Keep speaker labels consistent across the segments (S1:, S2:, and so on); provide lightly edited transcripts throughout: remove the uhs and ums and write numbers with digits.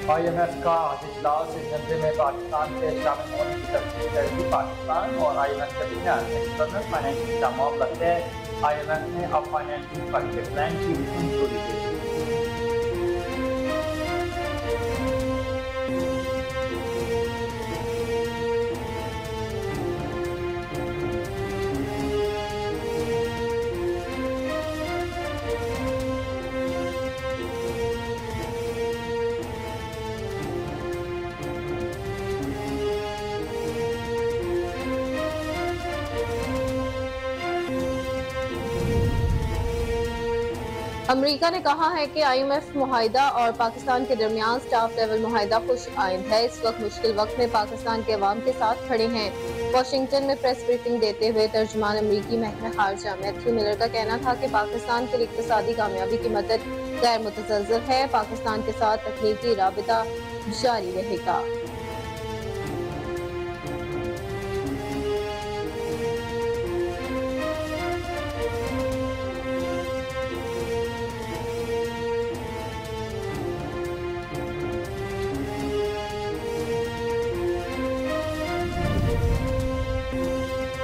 S1: IMF का आज इजलास, इस जल्दे में पाकिस्तान के शामिल होने की तस्दीक करेगी। पाकिस्तान और IMF के दरमियान एक्सटर्नल फाइनेंसिंग का मामला तय। IMF ने अब फाइनेंसिंग फंड के प्लान की मंजूरी दे दी।
S2: अमेरिका ने कहा है कि IMF मुआहिदा और पाकिस्तान के दरमियान स्टाफ लेवल मुआहिदा खुश आइंद है। इस वक्त मुश्किल वक्त में पाकिस्तान के अवाम के साथ खड़े हैं। वाशिंगटन में प्रेस ब्रीफिंग देते हुए तर्जुमान अमरीकी महकमा खारजा मैथ्यू मिलर का कहना था कि पाकिस्तान के लिए इक्तिसादी कामयाबी की मदद गैर मुतज़लज़ल है। पाकिस्तान के साथ तकनीकी राबिता जारी रहेगा।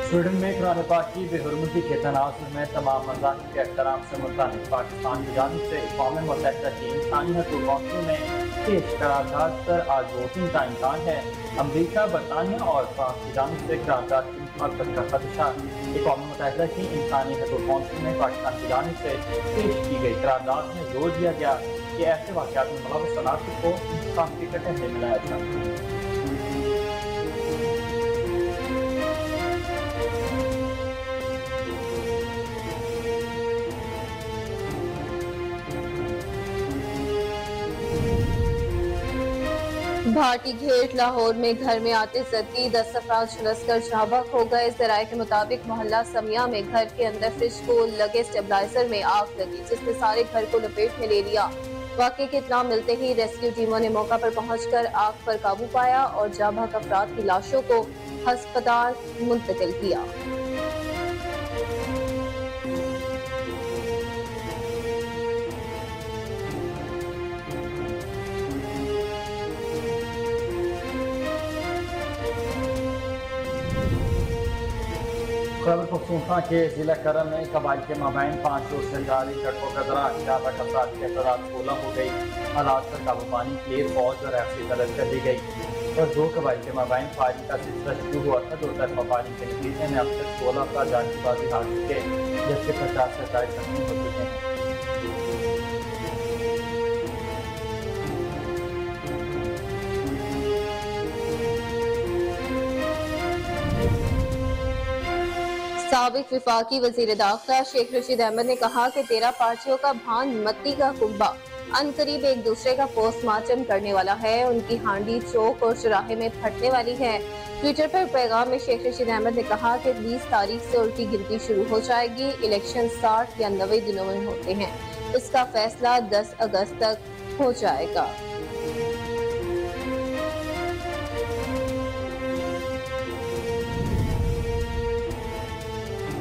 S1: स्वीडन में कुरान पाक की बेहुरमती के तनाजुर में तमाम मज़ाहिब के एहतराम से मुतालिक पाकिस्तान की जानिब से अक़वाम मुत्तहिदा की इंसानी हकूक़ कौंसिल में पेश करारदाद पर आज वोटिंग का इम्कान है। अमरीका, बरतानिया और फ्रांस की जानिब से करारदाद की मुखालफत का खदशा। अक़वाम मुत्तहिदा की इंसानी हकूक़ कौंसिल में पाकिस्तान की जानिब से पेश की गई करारदाद में जोर दिया गया कि ऐसे वाक़यात में मुलव्वस सनाती को इंसाफ के कटहरे से मिलाया जाए।
S2: भारतीय घेट लाहौर में घर में आते जदगी 10 अफराद झुलसकर जहाँ हो गए। जराये के मुताबिक मोहल्ला समिया में घर के अंदर फ्रिज को लगे स्टेबलाइजर में आग लगी, जिसने सारे घर को लपेट में ले लिया। वाक़े की इत्तला मिलते ही रेस्क्यू टीमों ने मौका पर पहुंचकर आग पर काबू पाया और जहाँ अफराद की लाशों को अस्पताल मुंतकिल किया।
S1: खैबर पख्तूनख्वा के जिला करम में कबाइल के माबैन 5 रोज से जारी झड़पों के दौरान 11 अफराद की तादाद 16 हो गई। हालात पर काबू पाने के लिए फौज और एफसी तलब कर ली गई और 2 कबाइल के माबैन फायरिंग का सिलसिला शुरू हुआ था। 2 तरफा फायरिंग के नतीजे में अब तक 16 अफराद जान की बाजी हार चुके, जबकि 50 से ज्यादा जख्मी हो चुके हैं।
S2: साबिक विफाकी वजीर दाखिला शेख रशीद अहमद ने कहा कि 13 पार्टियों का भान मत्ती का कुंबा अनकरीब एक दूसरे का पोस्टमार्टम करने वाला है। उनकी हांडी चौक और चौराहे में फटने वाली है। ट्विटर पर पैगाम में शेख रशीद अहमद ने कहा कि 20 तारीख से उल्टी गिनती शुरू हो जाएगी। इलेक्शन 60 या 90 दिनों में होते हैं। इसका फैसला 10 अगस्त तक हो जाएगा।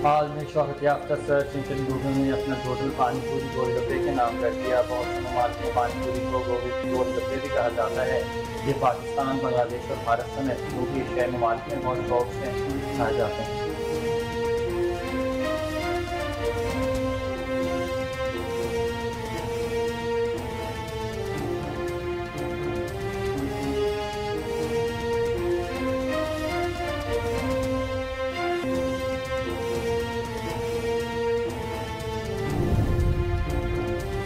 S1: हाल में शोहरत याफ्ता सर्च इंजन गूगल ने अपना टोटल पानीपुरी गोलगप्पे के नाम कर दिया। बहुत से ममालिक में पानीपुरी को गोलगप्पे भी कहा जाता है। ये पाकिस्तान, बांग्लादेश और भारत समेत जनूबी एशियाई ममालिक में बहुत शौक से खाए जाते हैं।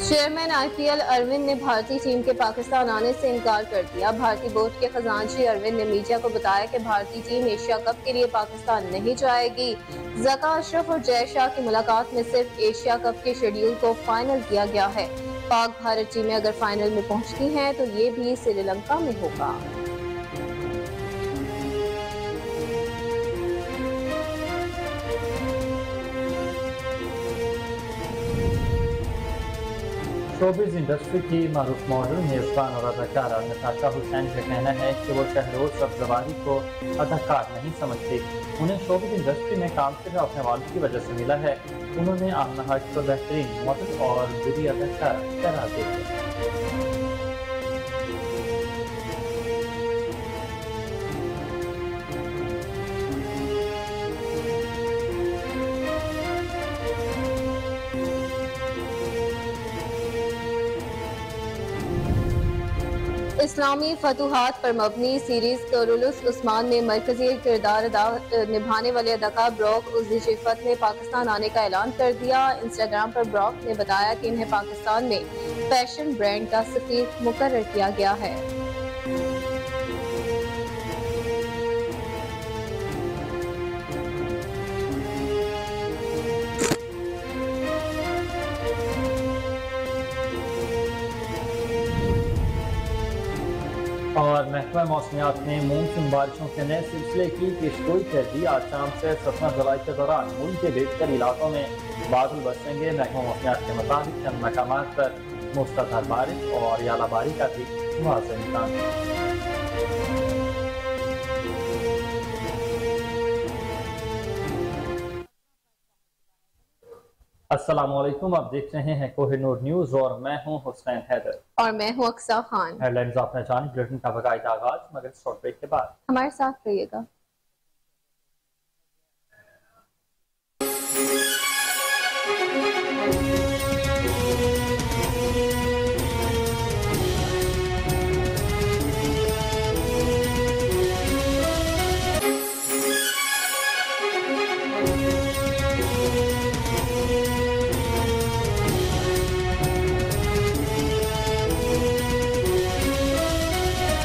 S2: चेयरमैन IPL अरविंद ने भारतीय टीम के पाकिस्तान आने से इनकार कर दिया। भारतीय बोर्ड के खजांची अरविंद ने मीडिया को बताया कि भारतीय टीम एशिया कप के लिए पाकिस्तान नहीं जाएगी। ज़का अशरफ और जय शाह की मुलाकात में सिर्फ एशिया कप के शेड्यूल को फाइनल किया गया है। पाक भारत टीमें अगर फाइनल में पहुंचती हैं तो ये भी श्रीलंका में होगा।
S1: शोबिज़ इंडस्ट्री की मारूफ मॉडल, मेज़बान और अदाकारा नताशा हुसैन का कहना है कि वो शहरोज सब्ज़वारी को अदाकार नहीं समझती। उन्हें शोबिज़ इंडस्ट्री में काम सिर्फ अपने वालिद की वजह से मिला है। उन्होंने आमना हक को बेहतरीन मॉडल और बुरी अदाकार करार दिया।
S2: इस्लामी फतूहात पर मबनी सीरीज करोलुस उस्मान में मरकजी किरदार निभाने वाले अदाकार ब्रॉक उज़ीशिफ़त ने पाकिस्तान आने का ऐलान कर दिया। इंस्टाग्राम पर ब्रॉक ने बताया कि इन्हें पाकिस्तान में फैशन ब्रांड का सफीर मुकर्रर किया गया है।
S1: और महकमा मौसमियात ने मानसून बारिशों के नए सिलसिले की पेशगोई कर दी। आज शाम से 17 जुलाई के दौरान मुल्क के बेशतर इलाकों में बादल बरसेंगे। महकमा मौसमियात के मुताबिक चंद मकामात पर मुसलधार बारिश और यालाबारी का भी वाज़ेह इम्कान है। अस्सलामुअलैकुम, आप देख रहे हैं कोहिनूर न्यूज और मैं हूं हुसैन हैदर
S2: और मैं हूं अक्सा खान।
S1: हेडलाइंस आपने जानी, बुलेटिन का बाकायदा आगाज मगर शॉर्ट ब्रेक के बाद।
S2: हमारे साथ रहिएगा।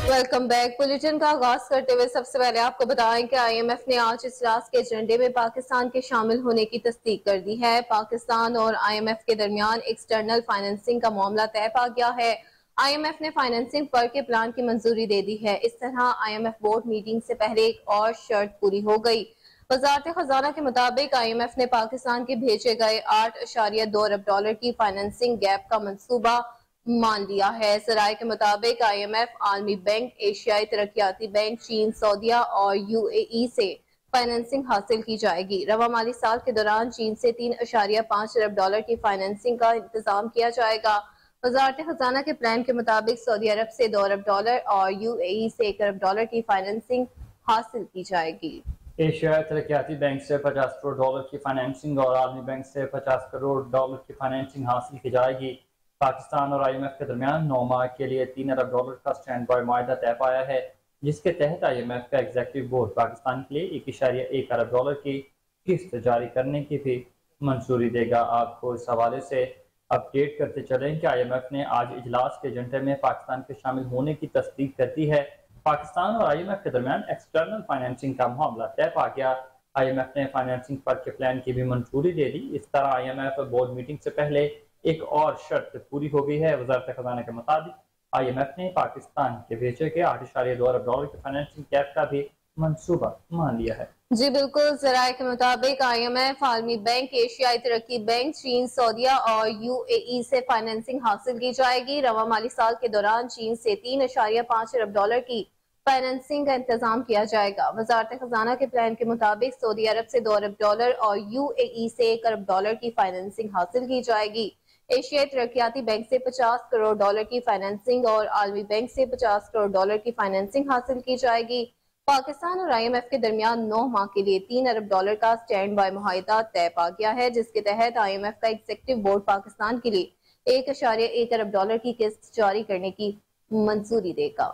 S2: Welcome back. बुलेटिन का आगाज करते हुए सबसे पहले आपको बताएं कि IMF ने आज इजलास के एजेंडे में पाकिस्तान के शामिल होने की तस्दीक कर दी है। पाकिस्तान और IMF के दरमियान एक्सटर्नल फाइनेंसिंग का मामला तय पा गया है। IMF ने फाइनेंसिंग पर के प्लान की मंजूरी दे दी है। इस तरह IMF बोर्ड मीटिंग से पहले एक और शर्त पूरी हो गई। वजारत खजाना के मुताबिक IMF ने पाकिस्तान के भेजे गए $8.2 अरब की फाइनेंसिंग गैप का मंसूबा मान लिया है। सराय के मुताबिक IMF, आलमी बैंक, एशियाई तरक्याती बैंक, चीन, सऊदीया और UAE से फाइनेंसिंग हासिल की जाएगी। रवा माली साल के दौरान चीन से $3.5 अरब की फाइनेंसिंग का इंतजाम किया जाएगा। वजारत खजाना के प्लान के मुताबिक सऊदी अरब से $2 अरब और UAE से $1 अरब की फाइनेंसिंग हासिल की जाएगी।
S1: एशियाई तरक्याती बैंक से $50 करोड़ की फाइनेंसिंग और आलमी बैंक से $50 करोड़ की फाइनेंसिंग हासिल की जाएगी। पाकिस्तान और IMF के दरमियान 9 माह के लिए $3 अरब का स्टैंड बाय माहिदा तय पाया है, जिसके तहत IMF का एग्जीक्यूटिव बोर्ड पाकिस्तान के लिए $1.1 अरब की किस्त जारी करने की भी मंजूरी देगा। आपको इस हवाले से अपडेट करते चलें कि IMF ने आज इजलास के एजेंडे में पाकिस्तान के शामिल होने की तस्दीक कर दी है। पाकिस्तान और IMF के दरमियान एक्सटर्नल फाइनेंसिंग का मामला तय पा गया। IMF ने फाइनेंसिंग पर के प्लान की भी मंजूरी दे दी। इस तरह IMF बोर्ड मीटिंग से पहले एक और शर्त पूरी हो गई है। वजारत खजाना के मुताबिक IMF ने पाकिस्तान के भेजे के $8.2 अरब की फाइनेंसिंग कैप का भी मंसूबा मान लिया है।
S2: जी बिल्कुल, जराये के मुताबिक IMF, आलमी बैंक, एशियाई तरक्की बैंक, चीन, सऊदीया और UAE से फाइनेंसिंग हासिल की जाएगी। रवा माली साल के दौरान चीन से $3.5 अरब की फाइनेंसिंग का इंतजाम किया जाएगा। वजारत खजाना के प्लान के मुताबिक सऊदी अरब से $2 अरब और UAE से $1 अरब की फाइनेंसिंग हासिल की जाएगी। एशियाई तरक्याती बैंक से $50 करोड़ की फाइनेंसिंग और आलमी बैंक से $50 करोड़ की फाइनेंसिंग हासिल की जाएगी। पाकिस्तान और IMF के दरमियान 9 माह के लिए $3 अरब का स्टैंड बाय मुआहिदा तय पा गया है, जिसके तहत IMF का एग्जीक्यूटिव बोर्ड पाकिस्तान के लिए $1.1 अरब की किस्त जारी करने की मंजूरी देगा।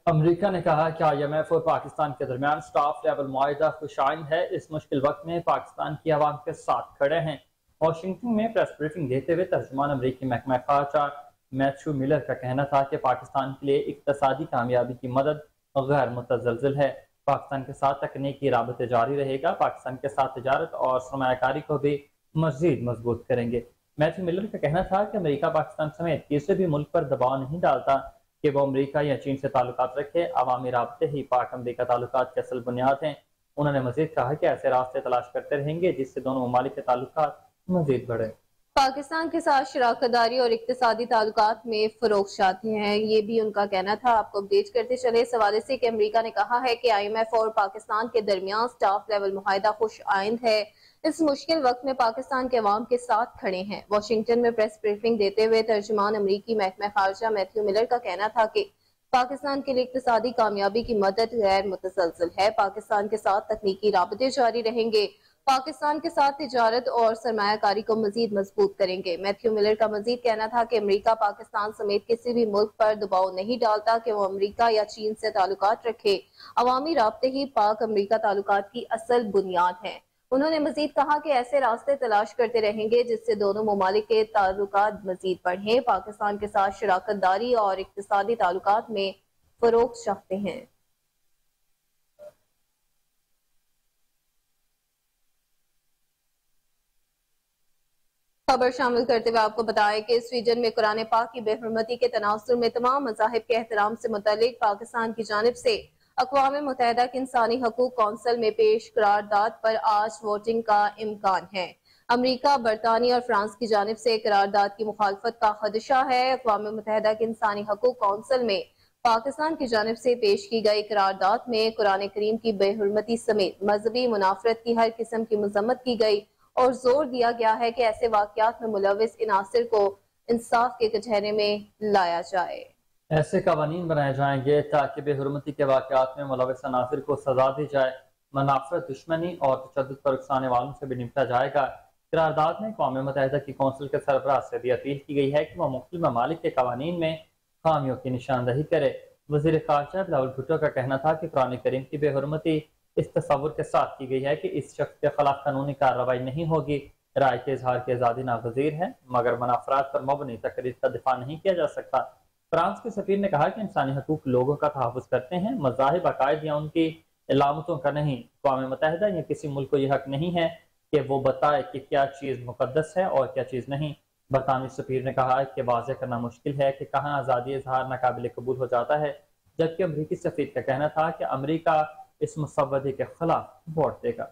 S1: अमेरिका ने कहा कि IMF और पाकिस्तान के दरमियान स्टाफ लेवल मुआहिदा खुशाइन है। इस मुश्किल वक्त में पाकिस्तान की आवाम के साथ खड़े हैं। वाशिंगटन में प्रेस ब्रीफिंग देते हुए तर्जुमान अमरीकी महकमा खारजा मैथ्यू मिलर का कहना था कि पाकिस्तान के लिए इक्तसादी कामयाबी की मदद गैर मुतज़लज़ल है। पाकिस्तान के साथ तकनीकी राबते जारी रहेगा। पाकिस्तान के साथ तिजारत और सरमायाकारी को भी मजीद मजबूत करेंगे। मैथ्यू मिलर का कहना था कि अमेरिका पाकिस्तान समेत किसी भी मुल्क पर दबाव नहीं डालता कि वो अमेरिका या चीन से ताल्लुकात रखे। अवामी राबते ही पाक अमेरिका ताल्लुकात की असल बुनियाद हैं। उन्होंने मजीद कहा कि ऐसे रास्ते तलाश करते रहेंगे जिससे दोनों ममालिक के ताल्लुकात मजीद बढ़े।
S2: पाकिस्तान के साथ शराकतदारी और इक्तिसादी ताल्लुकात में फरोग चाहते हैं, ये भी उनका कहना था। आपको अपडेट करते चले इस हवाले से कि अमेरिका ने कहा है कि IMF और पाकिस्तान के दरमियान स्टाफ लेवल मुआहिदा खुश आइंद है। इस मुश्किल वक्त में पाकिस्तान के अवाम के साथ खड़े हैं। वाशिंगटन में प्रेस ब्रीफिंग देते हुए तर्जुमान अमरीकी महकमा खारजा मैथ्यू मिलर का कहना था कि पाकिस्तान के लिए इक्तिसादी कामयाबी की मदद गैर मुतसलसल है। पाकिस्तान के साथ तकनीकी राबते जारी रहेंगे। पाकिस्तान के साथ तिजारत और सरमायाकारी को मजीद मजबूत करेंगे। मैथ्यू मिलर का मजीद कहना था कि अमरीका पाकिस्तान समेत किसी भी मुल्क पर दबाव नहीं डालता कि वो अमरीका या चीन से ताल्लुकात रखे। अवामी राब्ते ही पाक अमरीका ताल्लुकात की असल बुनियाद है। उन्होंने मजीद कहा कि ऐसे रास्ते तलाश करते रहेंगे जिससे दोनों ममालिक के ताल्लुकात मजीद बढ़े। पाकिस्तान के साथ शराकत दारी और इक्तिसादी ताल्लुकात में फरोग चाहते हैं। खबर शामिल करते हुए आपको बताएं कि स्वीडन में कुरान पाक की बेहरमती के तनासुर में तमाम मज़ाहिब के एहतराम से मुतल्लिक पाकिस्तान की जानिब से अक़वाम मुत्तहिदा की इंसानी हकूक कौंसिल में पेश करारदाद पर आज वोटिंग का इम्कान है। अमरीका, बरतानिया और फ्रांस की जानिब से करारदाद की मुखालफत का खदशा है। अक़वाम मुत्तहिदा की इंसानी हकूक कौंसिल में पाकिस्तान की जानिब से पेश की गई करारदाद में कुरान करीम की बेहरमती समेत मजहबी मुनाफरत की हर किस्म की मजम्मत की गई और जोर दिया गया है कि ऐसे वाकयात में मुलविस इनासिर को इंसाफ के कटहरे में लाया जाए।
S1: ऐसे कवानीन बनाए जाएंगे ताकि बेहुरमती के वाकयात में मुलविस अनासिर को सजा दी जाए। मुनाफरत, दुश्मनी और तशद्दुद पर उकसाने वालों से भी निपटा जाएगा। करारदाद में अक़वाम मुत्तहिदा की कौंसिल के सरबराह से भी अपील की गई है कि वह मुख्तलिफ ममालिक के कवानीन में खामियों की निशानदही करे। वज़ीर ख़ारजा बिलावल भुट्टो का कहना था कि कुरान करीम की बेहुरमती इस तस्वुर के साथ की गई है कि इस शख्स के खिलाफ कानूनी कार्रवाई नहीं होगी। राय के इजहार की आज़ादी नागज़ीर है, मगर मुनाफरात पर मबनी तकरीर का दिफा नहीं किया जा सकता। फ्रांस के सफीर ने कहा कि इंसानी हकूक लोगों का तहफ़्फ़ुज़ करते हैं, मज़ाहिब, अकायद या उनकी इलामतों का नहीं। अक़वाम मुत्तहिदा या किसी मुल्क को यह हक नहीं है कि वो बताए कि क्या चीज़ मुक़द्दस है और क्या चीज़ नहीं। बरतानी सफीर ने कहा कि वाज़ेह करना मुश्किल है कि कहाँ आज़ादी इजहार नाकाबिल कबूल हो जाता है, जबकि अमरीकी सफीर का कहना था कि अमरीका इस मुसव्वदे के खिलाफ वोट देगा।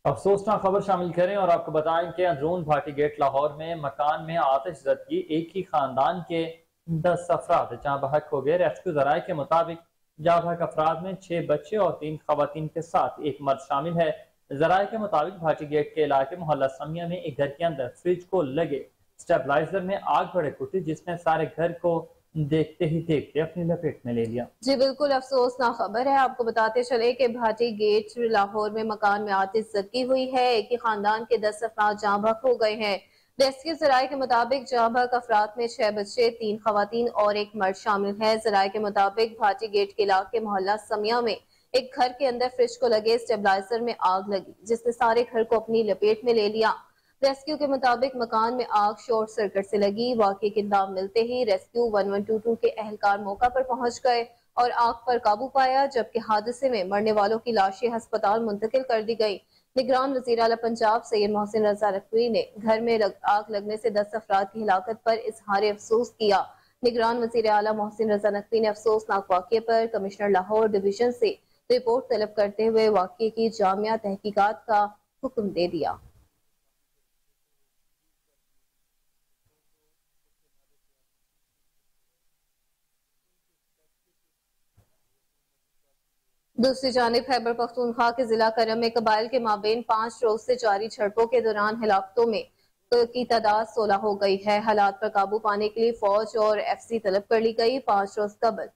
S1: अफसोसनाक खबर शामिल करें और आपको बताएं कि अंदरून भाटी गेट लाहौर में मकान में आतिशज़दगी एक ही खानदान के 10 अफराद जहाँ बहक हो गए। रेस्क्यू ज़राए के मुताबिक जहाँ बहक अफराद में 6 बच्चे और 3 खवातीन के साथ एक मर्द शामिल है। जराये के मुताबिक भाटी गेट के इलाके मोहल्ला समिया में एक घर के अंदर फ्रिज को लगे स्टेबलाइजर में आग भड़क उठी, जिसने सारे घर को देखते ही देखते अपनी लपेट में ले लिया।
S2: जी बिल्कुल अफसोसनाक खबर है। आपको बताते चले कि भाटी गेट लाहौर में मकान में आतिशज़दगी हुई है। एक ही खानदान के 10 अफराद जाँ बहक हो गए हैं। रेस्क्यू जराये के मुताबिक जाँ बहक अफराद में 6 बच्चे, 3 खवातीन और एक मर्द शामिल है। जराये के मुताबिक भाटी गेट के इलाके मोहल्ला समिया में एक घर के अंदर फ्रिज को लगे स्टेबलाइजर में आग लगी, जिसने सारे घर को अपनी लपेट में ले लिया। रेस्क्यू के मुताबिक मकान में आग शॉर्ट सर्किट से लगी। वाकये की इत्तला मिलते ही रेस्क्यू 1122 के एहलकार मौका पर पहुंच गए और आग पर काबू पाया, जबकि हादसे में मरने वालों की लाशें अस्पताल मुंतकिल कर दी गई। निगरान वज़ीर आला पंजाब सैयद मोहसिन रजा नकवी ने घर में आग लगने से 10 अफराद की हिलाकत पर इजहार अफसोस किया। निगरान वज़ीर आला मोहसिन रजा नकवी ने अफसोसनाक वाकये पर कमिश्नर लाहौर डिवीजन से रिपोर्ट तलब करते हुए वाकये की जामिया तहकीकात का हुक्म दे दिया। दूसरी जानिब खैबर पख्तूनख्वा के जिला करम में कबाइल के माबेन 5 रोज से जारी झड़पों के दौरान हिलाकतों में की तादाद 16 हो गई है। हालात पर काबू पाने के लिए फौज और FC तलब कर ली गई। 5 रोज कबल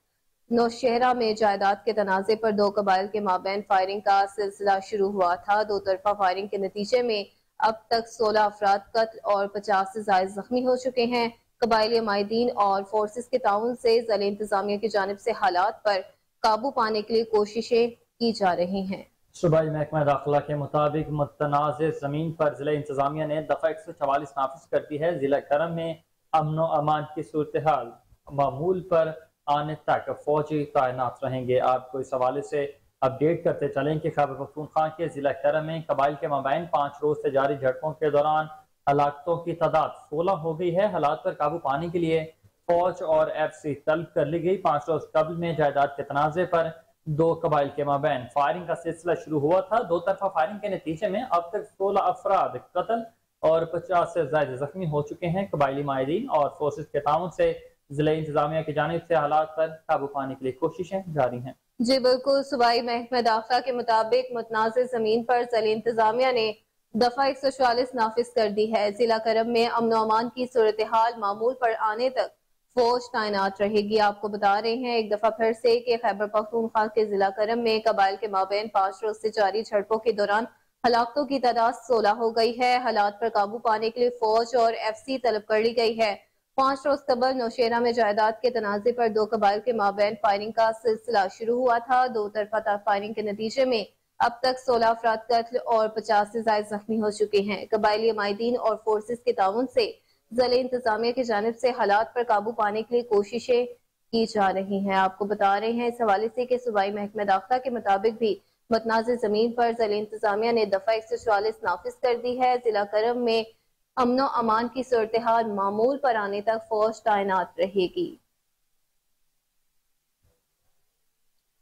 S2: नौशहरा में जायदाद के तनाजे पर 2 कबाइल के माबेन फायरिंग का सिलसिला शुरू हुआ था। 2 तरफा फायरिंग के नतीजे में अब तक 16 अफराद कत्ल और 50 से ज्यादा जख्मी हो चुके हैं। कबाइली माहिदीन और फोर्सेस के ताउन से ज़िला इंतजामिया की जानिब से हालात पर काबू पाने के लिए कोशिशें की जा रही हैं।
S1: सूबाई महकमा दाखिला के मुताबिक मुतनाज़ जमीन पर जिला इंतजामिया ने दफा 144 नाफिज कर दी है। जिला करम में अमन व अमान की सूरत हाल मामूल पर आने तक फौजी तैनात रहेंगे। आपको इस हवाले से अपडेट करते चलें कि खैबर पख्तूनख्वा के जिला करम में कबाइल के माबैन 5 रोज से जारी झड़पों के दौरान हलाकतों की तादाद 16 हो गई है। हालात पर काबू पाने के लिए फौज और FC तलब कर ली गई। 5 रोज कबल में जायदाद के तनाजे पर 2 कबाइल के माबैन फायरिंग का सिलसिला शुरू हुआ था। 2 तरफा फायरिंग के नतीजे में अब तक 16 अफराद कत्ल और 50 से ज्यादा जख्मी हो चुके हैं। कबाइली माहिदीन और फोर्सेस के ताउन से जिला इंतजामिया की जानिब से हालात पर काबू पाने के लिए कोशिशें जारी हैं।
S2: जी बिल्कुल, सूबाई महकमा दाखिला के मुताबिक मुतनाज़ जमीन पर जिला इंतजामिया ने दफा 144 नाफिज कर दी है। जिला करम में अमन अमान की सूरत हाल मामूल पर आने तक फौज तैनात रहेगी। आपको बता रहे हैं एक दफा फिर से कि खैबर पख्तूनख्वा के जिला करम में कबाइल के माबेन 5 रोज से जारी झड़पों के दौरान हलाकतों की तादाद 16 हो गई है। हालात पर काबू पाने के लिए फौज और FC तलब कर ली गई है। 5 रोज कबल नौशेरा में जायदाद के तनाजे पर 2 कबाइल के माबेन फायरिंग का सिलसिला शुरू हुआ था। 2 तरफा फायरिंग के नतीजे में अब तक 16 अफराद कत्ल और 50 से ज्यादा जख्मी हो चुके हैं। कबायली माहिदीन और फोर्सेस के ताउन से जिले इंतजामिया की जानिब से हालात पर काबू पाने के लिए कोशिशें की जा रही हैं। आपको बता रहे हैं इस हवाले से कि सूबाई महकमा दाखिला के मुताबिक भी मतनाज़ जमीन पर जिले इंतजामिया ने दफा 144 नाफिज कर दी है। जिला करम में अमनो अमान की सूरत हाल मामूल पर आने तक फौज तैनात रहेगी।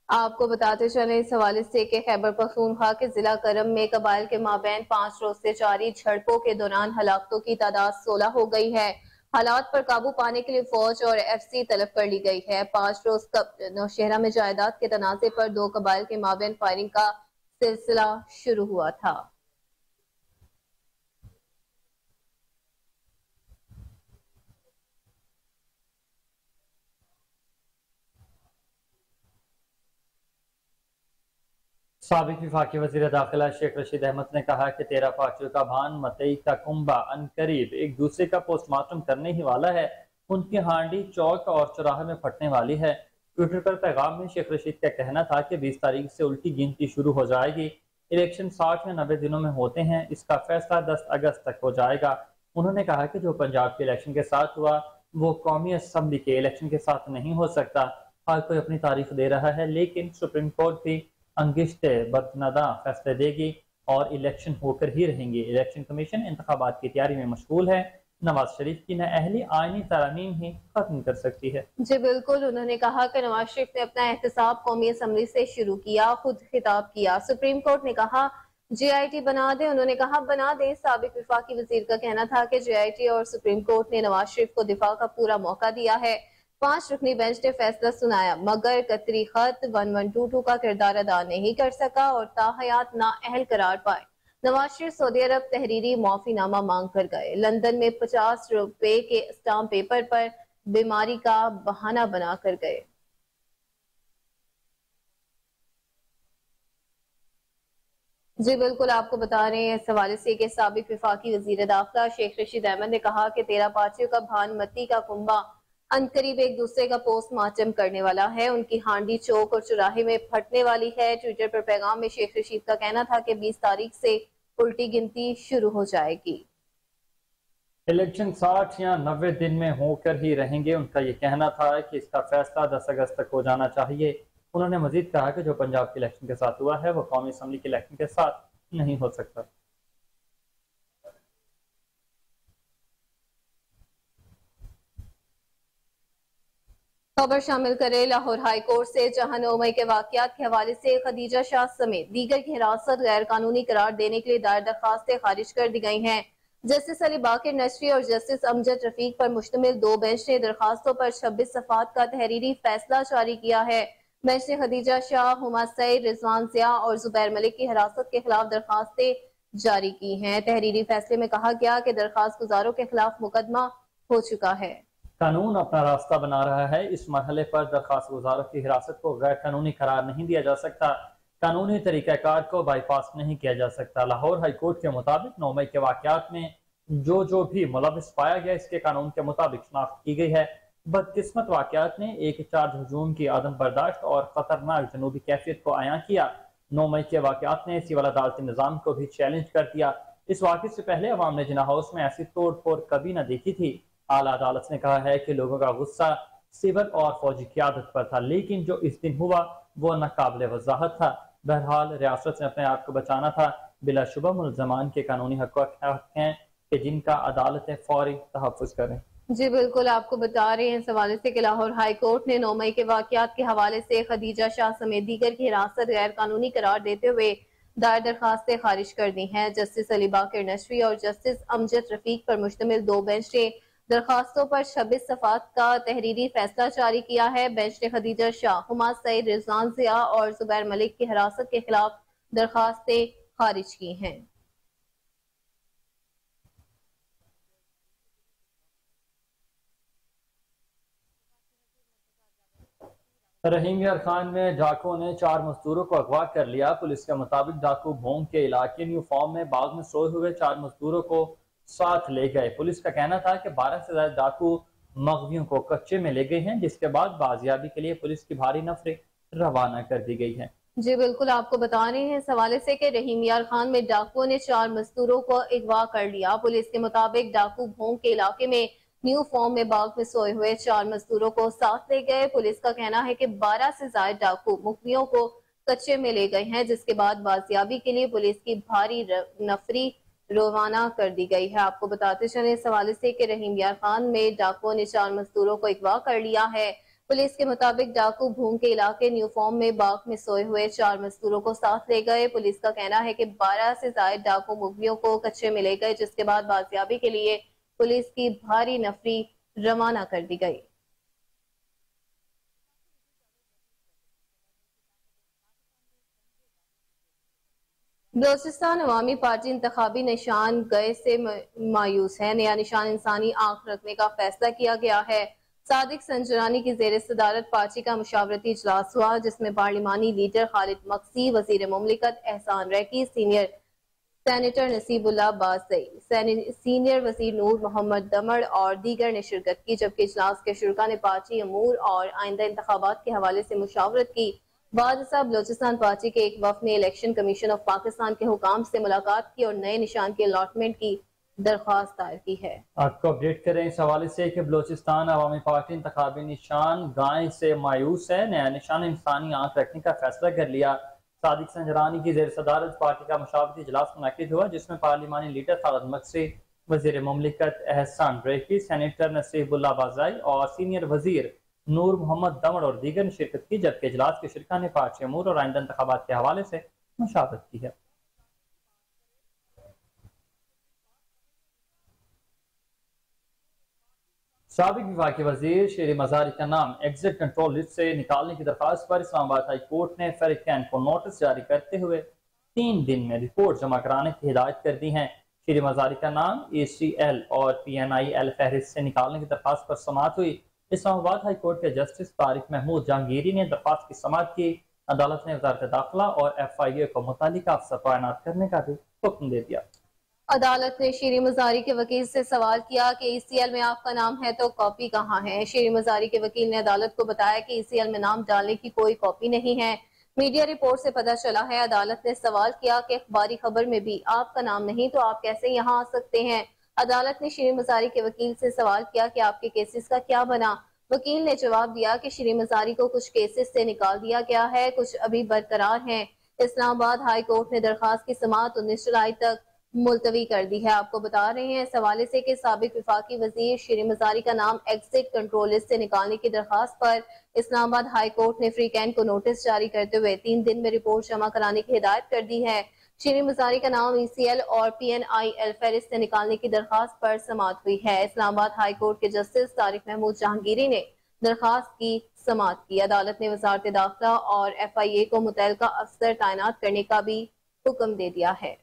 S2: आपको बताते चले इस हवाले से कि खैबर पख्तूनख्वा के जिला करम में कबाइल के माबैन 5 रोज से जारी झड़पों के दौरान हलाकतों की तादाद 16 हो गई है। हालात पर काबू पाने के लिए फौज और FC तलब कर ली गई है। 5 रोज कबल नौशहरा में जायदाद के तनाजे पर 2 कबाइल के माबैन फायरिंग का सिलसिला शुरू हुआ था।
S1: साबिक वफाकी वज़ीर दाखिला शेख रशीद अहमद ने कहा कि 13 पार्टियों का भान मतई का कुंबा अनकरीब एक दूसरे का पोस्टमार्टम करने ही वाला है। उनकी हांडी चौक और चौराहे में फटने वाली है। ट्विटर पर पैगाम में शेख रशीद का कहना था कि 20 तारीख से उल्टी गिनती शुरू हो जाएगी। इलेक्शन 60 या 90 दिनों में होते हैं। इसका फैसला 10 अगस्त तक हो जाएगा। उन्होंने कहा कि जो पंजाब के इलेक्शन के साथ हुआ वो कौमी असम्बली के इलेक्शन के साथ नहीं हो सकता। हर कोई अपनी तारीख दे रहा है, लेकिन सुप्रीम कोर्ट भी अंगिश्ते बदनदा फैसले देगी और इलेक्शन होकर ही रहेंगे। इलेक्शन कमीशन इंतखाबात की तैयारी में मशगूल है। नवाज शरीफ की नाअहली आईनी तरमीम ही खत्म कर सकती है।
S2: जी बिल्कुल, उन्होंने कहा कि नवाज शरीफ ने अपना एहतसाब कौमी असम्बली से शुरू किया, खुद खिताब किया। सुप्रीम कोर्ट ने कहा JIT बना दे, उन्होंने कहा बना दे। साबिक वफाकी वजीर का कहना था कि JIT और सुप्रीम कोर्ट ने नवाज शरीफ को दिफा का पूरा मौका दिया है। 5 रुकनी बेंच ने फैसला सुनाया, मगर कतरी खत 1122 का किरदार अदा नहीं कर सका और ताहयात नाअहल करार पाए। नवाज शरीफ सऊदी अरब तहरीरी माफीनामा मांग कर गए। लंदन में 50 रुपए के स्टाम्प पेपर पर बीमारी का बहाना बना कर गए। जी बिल्कुल, आपको बता रहे हैं इस हवाले से कि साबिक वफाकी वजीर दाखिला शेख रशीद अहमद ने कहा कि 13 पार्टियों का भानमती का कुंबा अनकरीब एक दूसरे का पोस्टमार्टम करने वाला है। उनकी हांडी चौक और चौराहे में फटने वाली है। ट्विटर पर पैगाम में शेख रशीद का कहना था कि 20 तारीख से उल्टी गिनती शुरू हो जाएगी।
S1: इलेक्शन 60 या 90 दिन में होकर ही रहेंगे। उनका ये कहना था कि इसका फैसला 10 अगस्त तक हो जाना चाहिए। उन्होंने मजीद कहा कि जो पंजाब के इलेक्शन के साथ हुआ है वो कौमी असम्बली के इलेक्शन के साथ नहीं हो सकता।
S2: खबर शामिल करे लाहौर हाई कोर्ट से, जहां 9 मई के वाकयात के हवाले से खदीजा शाह समेत दीगर की हिरासत गैर कानूनी करार देने के लिए दायर दरखास्तें खारिज कर दी गई हैं। जस्टिस अली बाकिर नशवी और जस्टिस अमजद रफीक पर मुश्तमिल 2 बेंच ने दरखास्तों पर 26 सफात का तहरीरी फैसला जारी किया है। बेंच ने खदीजा शाह, हुमा सईद, रिजवान जिया और जुबैर मलिक की हिरासत के खिलाफ दरखास्तें जारी की हैं। तहरीरी फैसले में कहा गया कि दरखास्त गुजारों के खिलाफ मुकदमा हो चुका है।
S1: कानून अपना रास्ता बना रहा है। इस मरहले पर दरखास्त गुजारों की हिरासत को गैर कानूनी करार नहीं दिया जा सकता। कानूनी तरीक़ाकार को बाईपास नहीं किया जा सकता। लाहौर हाई कोर्ट के मुताबिक 9 मई के वाकयात में जो भी मुलविस पाया गया इसके कानून के मुताबिक शनाख्त की गई है। बदकिस्मत वाकयात ने एक चार्ज हजूम की आदम बर्दाश्त और खतरनाक जनूबी कैफियत को आया किया। 9 मई के वाकयात ने सिविल अदालती निज़ाम को भी चैलेंज कर दिया। इस वाक़े से पहले अवाम ने जिना हाउस में ऐसी तोड़ फोड़ कभी न देखी थी। आला अदालत ने कहा है कि लोगों का गुस्सा सिविल और फौजी क़यादत पर था, लेकिन जो इस दिन हुआ वो नाकाबिले वजाहत था। बहरहाल रियासत ने अपने आप को बचाना था। बिलाशुबा मुल्ज़मान के कानूनी हक हैं कि जिनका अदालतें फौरी तहफ़्फ़ुज़ करें।
S2: जी बिल्कुल, आपको बता रहे हैं इस हवाले से कि लाहौर हाई कोर्ट ने 9 मई के वाकयात के हवाले से खदीजा शाह समेत दीगर की हिरासत गैर कानूनी करार देते हुए दायर दरखास्तें खारिज कर दी हैं। जस्टिस अली बाकिर नशवी और जस्टिस अमजद रफीक पर मुश्तमिल 2 बेंच ने दरखास्तों पर 26 सफात का तहरीरी फैसला जारी किया है। बेंच ने खदीजा शाह, हुमा सईद, रिजवान जिया और जुबैर मलिक की हिरासत के खिलाफ दरखास्तें खारिज की हैं।
S1: रहीम यार खान में डाकुओं ने 4 मजदूरों को अगवा कर लिया। पुलिस के मुताबिक डाकू भोंग के इलाके न्यू फॉर्म में बाग में सोए हुए 4 मजदूरों को साथ ले गए। पुलिस का कहना था कि 12 से ज्यादा डाकू मगवियों को कच्चे में ले गए हैं, जिसके बाद बाजियाबी के लिए पुलिस की भारी नफरें रवाना कर दी गई है।
S2: जी बिल्कुल, आपको बता रहे हैं इस हवाले से कि रहीम यार खान में डाकुओं ने 4 मजदूरों को अगवा कर लिया। पुलिस के मुताबिक डाकू भोंग के इलाके में न्यू फॉर्म में बाग में सोए हुए 4 मजदूरों को साथ ले गए। पुलिस का कहना है कि 12 से ज्यादा डाकू मुखबियों को कच्चे में ले गए हैं, जिसके बाद बाजियाबी के लिए पुलिस की भारी नफरी रवाना कर दी गई है। आपको बताते चले इस हवाले से कि रहीम यार खान में डाकुओं ने 4 मजदूरों को अगवा कर लिया है। पुलिस के मुताबिक डाकू भूम के इलाके न्यू फॉर्म में बाग में सोए हुए 4 मजदूरों को साथ ले गए। पुलिस का कहना है कि 12 से ज्यादा डाकू मुखबियों को कच्चे में ले गए, जिसके बाद बाजियाबी के लिए पुलिस की भारी नफरी रवाना कर दी गई। बलोचिस्तान अवामी पार्टी इंतखाबी निशान गए से मायूस है। नया निशान इंसानी आंख रखने का फैसला किया गया है। सादिक संजरानी की जेर सदारत पार्टी का मुशावरती इजलास हुआ, जिसमें पार्लिमानी लीडर खालिद मक्सी, वजीर मुमलिकत Ehsan Reki, senior senator Naseebullah Bazai, senior वजीर नूर मोहम्मद दमड़ और दीगर ने शिरकत की। जबकि इजलास के शुरा ने पार्टी अमूर और आइंदा इंतखाबात के हवाले से मुशावरत की। बाद बलोचिस्तान पार्टी के एक वफ़द ने इलेक्शन कमीशन ऑफ पाकिस्तान के हुकाम से मुलाकात की और नए निशान के अलॉटमेंट की दरख्वास्त दायर की है।
S1: आपको अपडेट करें इस हवाले से कि बलोचिस्तान अवामी पार्टी इंतखाबी निशान गाय से मायूस है। नया निशान इंसानी आंख रखने का फैसला कर लिया। सादिक संजरानी की जेर सदारत पार्टी का मुशावरती इजलास मुनक्किद हुआ, जिसमें पार्लिमानी लीडर खालिद मक्सी, वजीर मुमलिकत एहसान रैकी, सेनेटर नसीबुल्लाह बाज़ई और सीनियर वजीर नूर मोहम्मद दमड़ और दीगर ने शिरकत की। जबकि इजलास के शिरका ने पार्टी अमूर और आइंदा इंतखाबात के हवाले से मुशावरत की है। साबिक विफाकी वजीर शेर मजारी का नाम एग्जिट कंट्रोल लिस्ट से निकालने की दरखास्त पर इस्लामाबाद हाई कोर्ट ने फरीकैन को नोटिस जारी करते हुए 3 दिन में रिपोर्ट जमा कराने की हिदायत कर दी है। शेर मजारी का नाम ACL और PNIL फहरिस्त से निकालने की दरखास्त पर समाअत हुई। इस्लामाबाद हाई कोर्ट के जस्टिस तारिक महमूद जहांगीरी ने दरखास्त की समाअत की। अदालत ने वजारत दाखिला और FIA को मुतालिका अफसर तैनात करने का भी हुक्म दे दिया।
S2: अदालत ने शेरी मजारी के वकील से सवाल किया कि ECL में आपका नाम है तो कॉपी कहाँ है। शेरी मजारी के वकील ने अदालत को बताया कि ECL में नाम डालने की कोई कॉपी नहीं है। मीडिया रिपोर्ट से पता चला है। अदालत ने सवाल किया कि अखबारी खबर में भी आपका नाम नहीं तो आप कैसे यहाँ आ सकते हैं। अदालत ने शेरी मजारी के वकील से सवाल किया कि आपके केसेस का क्या बना। वकील ने जवाब दिया कि शेरी मजारी को कुछ केसेस से निकाल दिया गया है, कुछ अभी बरकरार हैं। इस्लामाबाद हाई कोर्ट ने दरखास्त की समाअत 19 जुलाई तक मुलतवी कर दी है। आपको बता रहे हैं इस हवाले से कि साबिक विफाकी वजीर शेर मजारी का नाम एग्जिट कंट्रोल लिस्ट से निकालने की दरखास्त पर इस्लामाबाद हाई कोर्ट ने फ्रीकैन को नोटिस जारी करते हुए 3 दिन में रिपोर्ट जमा कराने की हिदायत कर दी है। शेर मजारी का नाम ECL और PNIL फहरिस्त से निकालने की दरखास्त पर समाअत हुई है। इस्लामाबाद हाई कोर्ट के जस्टिस तारिक महमूद जहांगीरी ने दरखास्त की समाअत की। अदालत ने वजारत दाखिला और FIA को मुतल्लिका अफसर तैनात करने का भी हुक्म दे दिया है।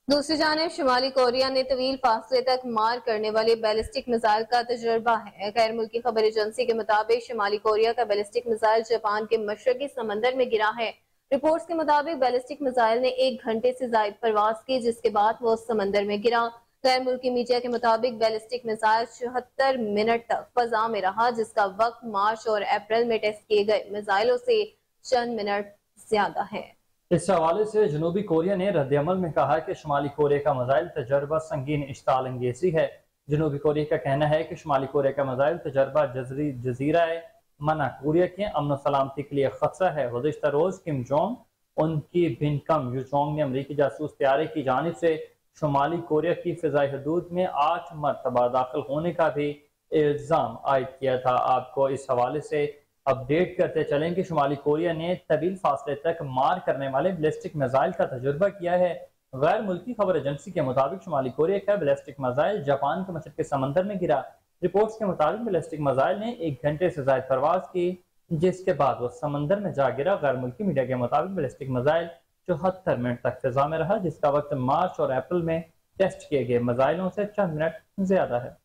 S2: दूसरी जानिब शुमाली कोरिया ने तवील फासले तक मार करने वाले बैलिस्टिक मिसाइल का तजुर्बा है। गैर मुल्की खबर एजेंसी के मुताबिक शुमाली कोरिया का बैलिस्टिक मिसाइल जापान के मशरकी समंदर में गिरा है। रिपोर्ट्स के मुताबिक बैलिस्टिक मिसाइल ने 1 घंटे से ज्यादा परवाज की, जिसके बाद वो समंदर में गिरा। गैर मुल्की मीडिया के मुताबिक बैलिस्टिक मिसाइल 74 मिनट तक फजा में रहा, जिसका वक्त मार्च और अप्रैल में टेस्ट किए गए मिसाइलों से चंद मिनट ज्यादा है।
S1: इस हवाले से जनूबी कोरिया ने रद्दअमल में कहा कि शुमाली कोरिया का मिसाइल तजर्बा संगीन इश्ताल अंगेजी है। जनूबी कोरिया का कहना है कि शुमाली कोरिया का मिसाइल तजर्बा जजीरा मना कोरिया के अमन सलामती के लिए खतरा है। गुज़िश्ता रोज किम जोंग उनकी भिन कम यूजोंग ने अमरीकी जासूस त्यारे की जानिब से शुमाली कोरिया की फिजाई हदूद में 8 मरतबा दाखिल होने का भी इल्जाम आयद किया था। आपको इस हवाले से अपडेट करते चलें कि शुमाली कोरिया ने तवील फासले तक मार करने वाले बैलिस्टिक मिसाइल का तजुर्बा किया है। गैर मुल्की खबर एजेंसी के मुताबिक शुमाली कोरिया का बैलिस्टिक मिसाइल जापान के मशरक़ी समंदर में गिरा। रिपोर्ट्स के मुताबिक बैलिस्टिक मिसाइल ने 1 घंटे से ज्यादा परवाज की, जिसके बाद वो समंदर में जा गिरा। गैर मुल्की मीडिया के मुताबिक बैलिस्टिक मिसाइल 74 मिनट तक फिजा में रहा, जिसका वक्त मार्च और अप्रैल में टेस्ट किए गए मिसाइलों से चंद मिनट ज्यादा है।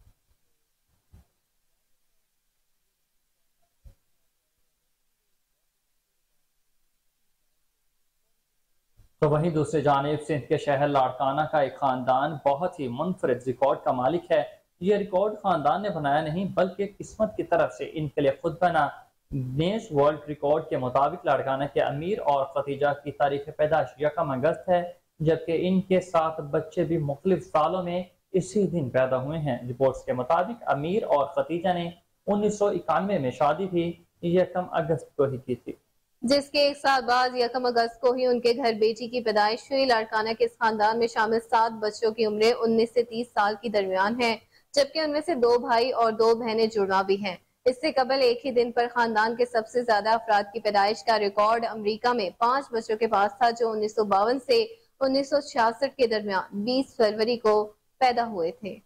S1: तो वहीं दूसरी जानिब सिंध के शहर लाड़काना का एक खानदान बहुत ही मुनफरिद रिकॉर्ड का मालिक है। ये रिकॉर्ड खानदान ने बनाया नहीं बल्कि किस्मत की तरफ से इनके लिए खुद बना। गिनीज वर्ल्ड रिकॉर्ड के मुताबिक लाड़काना के अमीर और खतीजा की तारीख पैदाइश यकम अगस्त है, जबकि इनके 7 बच्चे भी मुख्तलिफ सालों में इसी दिन पैदा हुए हैं। रिपोर्ट्स के मुताबिक अमीर और खतीजा ने 1991 में शादी भी यकम अगस्त को ही की थी,
S2: जिसके एक साल बाद यकम अगस्त को ही उनके घर बेटी की पैदाइश हुई। लाड़काना के इस खानदान में शामिल 7 बच्चों की उम्रें 19 से 30 साल की दरमियान है, जबकि उनमें से 2 भाई और 2 बहनें जुड़वा भी हैं। इससे कबल एक ही दिन पर खानदान के सबसे ज्यादा अफराद की पैदाइश का रिकॉर्ड अमेरिका में 5 बच्चों के पास था, जो 1952 से 1966 के दरमियान 20 फरवरी को पैदा हुए थे।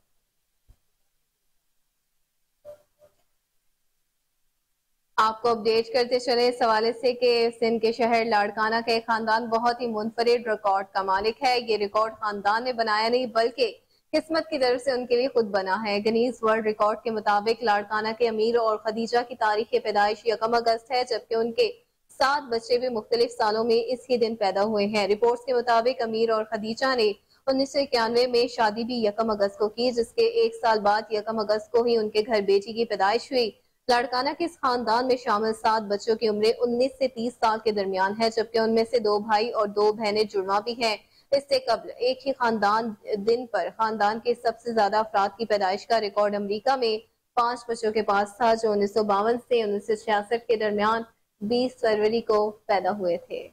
S2: आपको अपडेट करते चले इस हवाले से कि सिंध के शहर लाड़काना का एक खानदान बहुत ही मुनफरिद रिकॉर्ड का मालिक है। ये रिकॉर्ड खानदान ने बनाया नहीं बल्कि किस्मत की तरफ से उनके लिए खुद बना है। गिनीज वर्ल्ड रिकॉर्ड के मुताबिक लाड़काना के अमीर और खदीजा की तारीख पैदाइश यकम अगस्त है, जबकि उनके 7 बच्चे भी मुख्तलिफ सालों में इसी दिन पैदा हुए हैं। रिपोर्ट्स के मुताबिक अमीर और खदीजा ने 1991 में शादी भी यकम अगस्त को की, जिसके एक साल बाद यकम अगस्त को ही उनके घर बेटी की पैदाइश हुई। लाड़काना के इस खानदान में शामिल 7 बच्चों की उम्रें 19 से 30 साल के दरमियान है, जबकि उनमें से 2 भाई और 2 बहनें जुड़वा भी हैं। इससे कबल एक ही खानदान दिन पर खानदान के सबसे ज्यादा अफराद की पैदाइश का रिकॉर्ड अमेरिका में 5 बच्चों के पास था, जो 1952 से 1966 के दरमियान 20 फरवरी को पैदा हुए थे।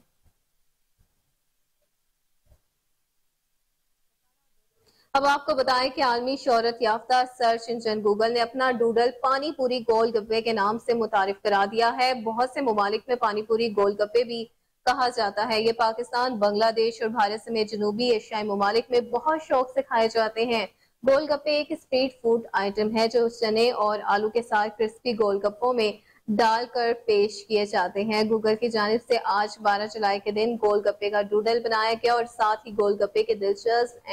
S2: अब आपको बताएं कि आलमी शोहरत याफ्ता सर्च इंजन गूगल ने अपना डूडल पानी पूरी गोलगप्पे के नाम से मुतारिफ करा दिया है। बहुत से ममालिक में पानी पूरी गोलगप्पे भी कहा जाता है। ये पाकिस्तान, बांग्लादेश और भारत समेत जनूबी एशियाई ममालिक में बहुत शौक से खाए जाते हैं। गोलगप्पे एक स्ट्रीट फूड आइटम है जो चने और आलू के साथ क्रिस्पी गोलगप्पों में डालकर पेश किए जाते हैं। गूगल की जानिब से आज 12 जुलाई के दिन गोलगप्पे का डूडल बनाया गया और साथ ही गोलगप्पे के दिलचस्प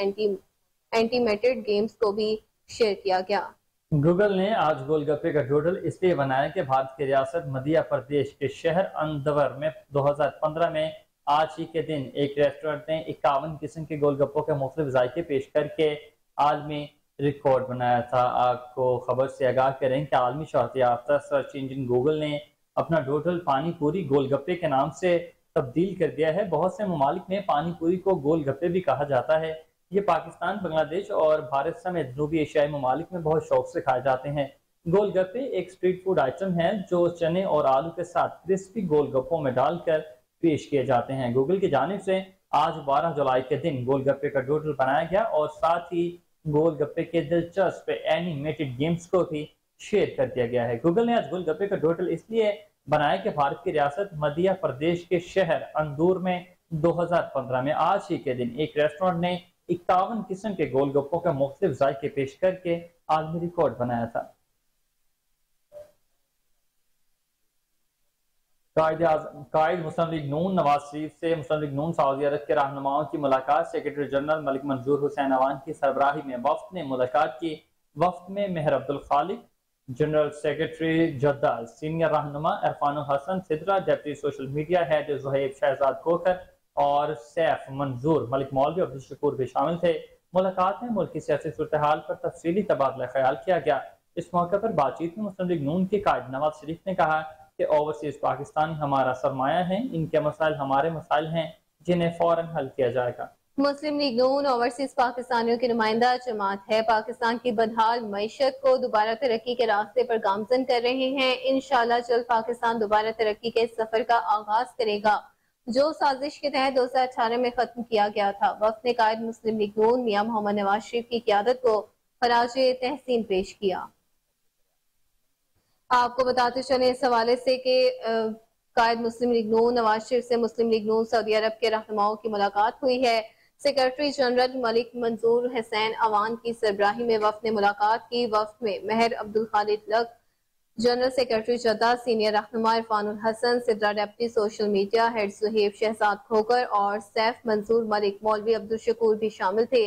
S2: एंटीमेटेड गेम्स को भी शेयर किया गया।
S1: गूगल ने आज गोलगप्पे का डूडल इसलिए बनाया कि भारत की रियासत मध्य प्रदेश के शहर अंदवर में 2015 में आज ही के दिन एक रेस्टोरेंट ने 51 किस्म के गोलगप्पों के मुख्तलिफ जायके पेश करके आलमी रिकॉर्ड बनाया था। आपको खबर से आगाह करें कि आलमी शोहरत याफ्ता सर्च इंजन गूगल ने अपना डूडल पानी पूरी गोलगप्पे के नाम से तब्दील कर दिया है। बहुत से ममालिक में पानी पूरी को गोलगप्पे भी कहा जाता है। ये पाकिस्तान, बांग्लादेश और भारत समेत जनूबी एशियाई ममालिक में बहुत शौक से खाए जाते हैं। गोलगप्पे एक स्ट्रीट फूड आइटम है जो चने और आलू के साथ क्रिस्पी गोलगप्पों में डालकर पेश किए जाते हैं। गूगल की जानिब से आज 12 जुलाई के दिन गोलगप्पे का डूडल बनाया गया और साथ ही गोलगप्पे के दिलचस्प एनिमेटेड गेम्स को भी शेयर कर दिया गया है। गूगल ने आज गोलगप्पे का डूडल इसलिए बनाया कि भारत की रियासत मध्य प्रदेश के शहर अंदूर में 2015 में आज ही के दिन एक रेस्टोरेंट ने 51 किस्म के गोलगप्पों के मुख्तलिफ जायके पेश करके आलमी रिकॉर्ड बनाया था। कायद मुस्लिम लीग नून नवाज शरीफ से मुस्लिम लीग नून सऊदी अरब के रहनुमाओं की मुलाकात। सेक्रेटरी जनरल मलिक मंजूर हुसैन अवान की सरबराही में वफ्द ने मुलाकात की। वफ्द में मेहर अब्दुल खालिक, जनरल सेक्रेटरी जद्दा, सीनियर रहनुमा Irfan Hasan Sidra, deputy social media head Zuhaib Shahzad Khokhar और सैफ मंजूर, मलिक मौलवी अब्दुल शकूर भी शामिल थे। मुलाकात में मुल्क की सियासी सूरत हाल पर तफसीली तबादला ख्याल किया गया। इस मौके पर बातचीत में मुस्लिम लीग नून के कायद नवाज शरीफ ने कहा कि ओवरसीज पाकिस्तानी हमारा सरमाया है, इनके मसाइल हमारे मसाइल हैं जिन्हें फौरन हल किया जाएगा।
S2: मुस्लिम लीग नून ओवरसीज पाकिस्तानियों की नुमाइंदा जमात है। पाकिस्तान की बदहाल मईशत को दोबारा तरक्की के रास्ते पर गामजन कर रहे हैं। इंशाअल्लाह जल्द पाकिस्तान दोबारा तरक्की के सफर का आगाज करेगा जो साजिश के तहत 2018 में खत्म किया गया था। वक्त ने कायद मुस्लिम लीग नून मियां मोहम्मद नवाज शरीफ की क़यादत को खराजे तहसीन पेश किया। आपको बताते चले इस हवाले से कि कायद मुस्लिम लीग नून नवाज शरीफ से मुस्लिम लीग नून सऊदी अरब के रहनुमाओं की मुलाकात हुई है। सेक्रेटरी जनरल मलिक मंजूर हुसैन अवान की सरबराही में वफ्द ने मुलाकात की। वफ्द में मेहर अब्दुल खालिक लग, जनरल सेक्रेटरी जद्दा सीनियर रहनुमा Irfanul Hasan, Sidra deputy social media head Suhaib Shahzad Khokhar और सैफ मंसूर मलिक मौलवी अब्दुल शकूर भी शामिल थे।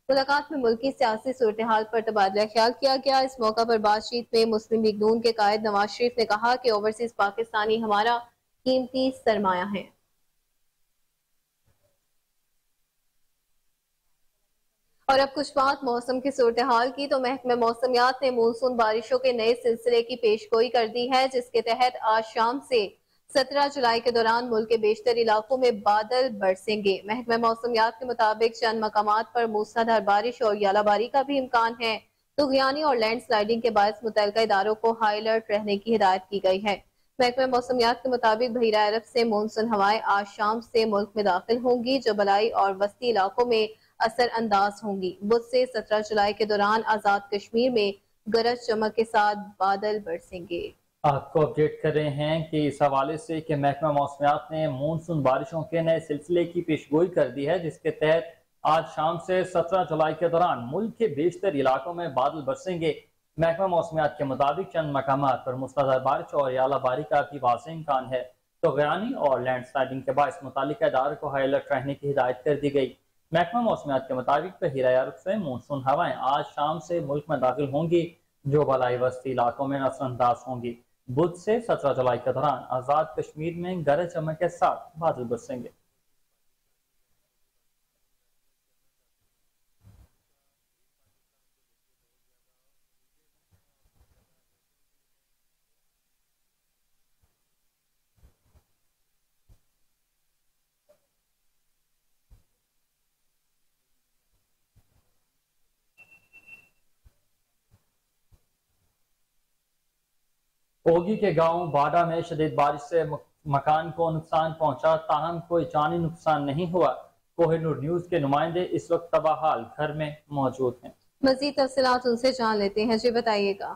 S2: मुलाकात में मुल्क की सियासी सूरत हाल पर तबादला ख्याल किया गया। इस मौका पर बातचीत में मुस्लिम लीग नून के कायद नवाज शरीफ ने कहा कि ओवरसीज पाकिस्तानी हमारा कीमती सरमाया है। और अब कुछ बात मौसम की सूरत हाल की, तो महकमे मौसमियात ने मानसून बारिशों के नए सिलसिले की पेशगोई कर दी है, जिसके तहत आज शाम से 17 जुलाई के दौरान मुल्क के बेशतर इलाकों में बादल बरसेंगे। महकमे मौसमियात के मुताबिक चंद मकामात पर मूसलाधार बारिश और यालाबारी का भी इम्कान है। तुगयानी और लैंड स्लाइडिंग के बायस मुतल्लिका इदारों को हाई अलर्ट रहने की हिदायत की गई है। महकमे मौसमियात के मुताबिक बहिरा अरब से मानसून हवाएं आज शाम से मुल्क में दाखिल होंगी, जो बलाई और वस्ती इलाकों में असर अंदाज होंगी। बुध से 17 जुलाई के दौरान आजाद कश्मीर में गरज चमक के साथ बादल बरसेंगे।
S1: आपको अपडेट कर रहे हैं कि इस हवाले से कि महकमा मौसमियात ने मानसून बारिशों के नए सिलसिले की पेशगोई कर दी है, जिसके तहत आज शाम से 17 जुलाई के दौरान मुल्क के बेशतर इलाकों में बादल बरसेंगे। महकमा मौसमियात के मुताबिक चंद मकामात पर मूसलाधार बारिश और यालाबारी का भी वाज़ेह इम्कान है। तो गयानी और लैंड स्लाइडिंग के बायस मुतालिका इदारों को हाई अलर्ट रहने की हिदायत कर दी गई। महकमा मौसमियात के मुताबिक बहिरा अरब से मानसून हवाएं आज शाम से मुल्क में दाखिल होंगी, जो बलाई वस्ती इलाकों में असरअंदाज होंगी। बुध से 17 जुलाई के दौरान आजाद कश्मीर में गरज चमक के साथ बादल बरसेंगे। ओगी के गांव बाडा में शदीद बारिश से मकान को नुकसान पहुंचा, ताहम कोई जानी नुकसान नहीं हुआ। कोहिनूर न्यूज के नुमाइंदे इस वक्त तबाहाल घर में मौजूद हैं।
S2: मजीद तफसीलात उनसे जान लेते हैं। जी बताइएगा।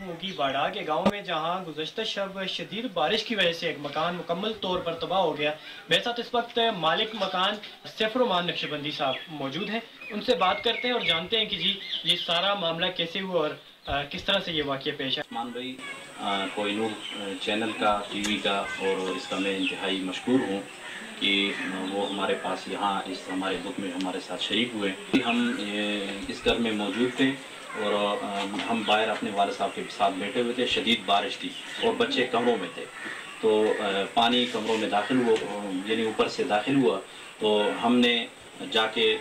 S3: ओगी बाडा के गांव में जहां गुज़श्ता शब शदीद बारिश की वजह से एक मकान मुकम्मल तौर पर तबाह हो गया। मेरे साथ इस वक्त मालिक मकान सैफुररहमान नक्शबंदी साहब मौजूद हैं। उनसे बात करते हैं और जानते हैं कि जी ये सारा मामला कैसे हुआ और किस तरह से ये वाक़या पेश है।
S4: मान भाई कोहिनूर चैनल का, टीवी का, और इसका मैं इंतहाई मशकूर हूँ कि वो हमारे पास यहाँ इस हमारे दुख में हमारे साथ शरीक हुए। हम इस घर में मौजूद थे और हम बाहर अपने वाले साहब के साथ बैठे हुए थे। शदीद बारिश थी और बच्चे कमरों में थे, तो पानी कमरों में दाखिल हुआ, यानी ऊपर से दाखिल हुआ। तो हमने जाके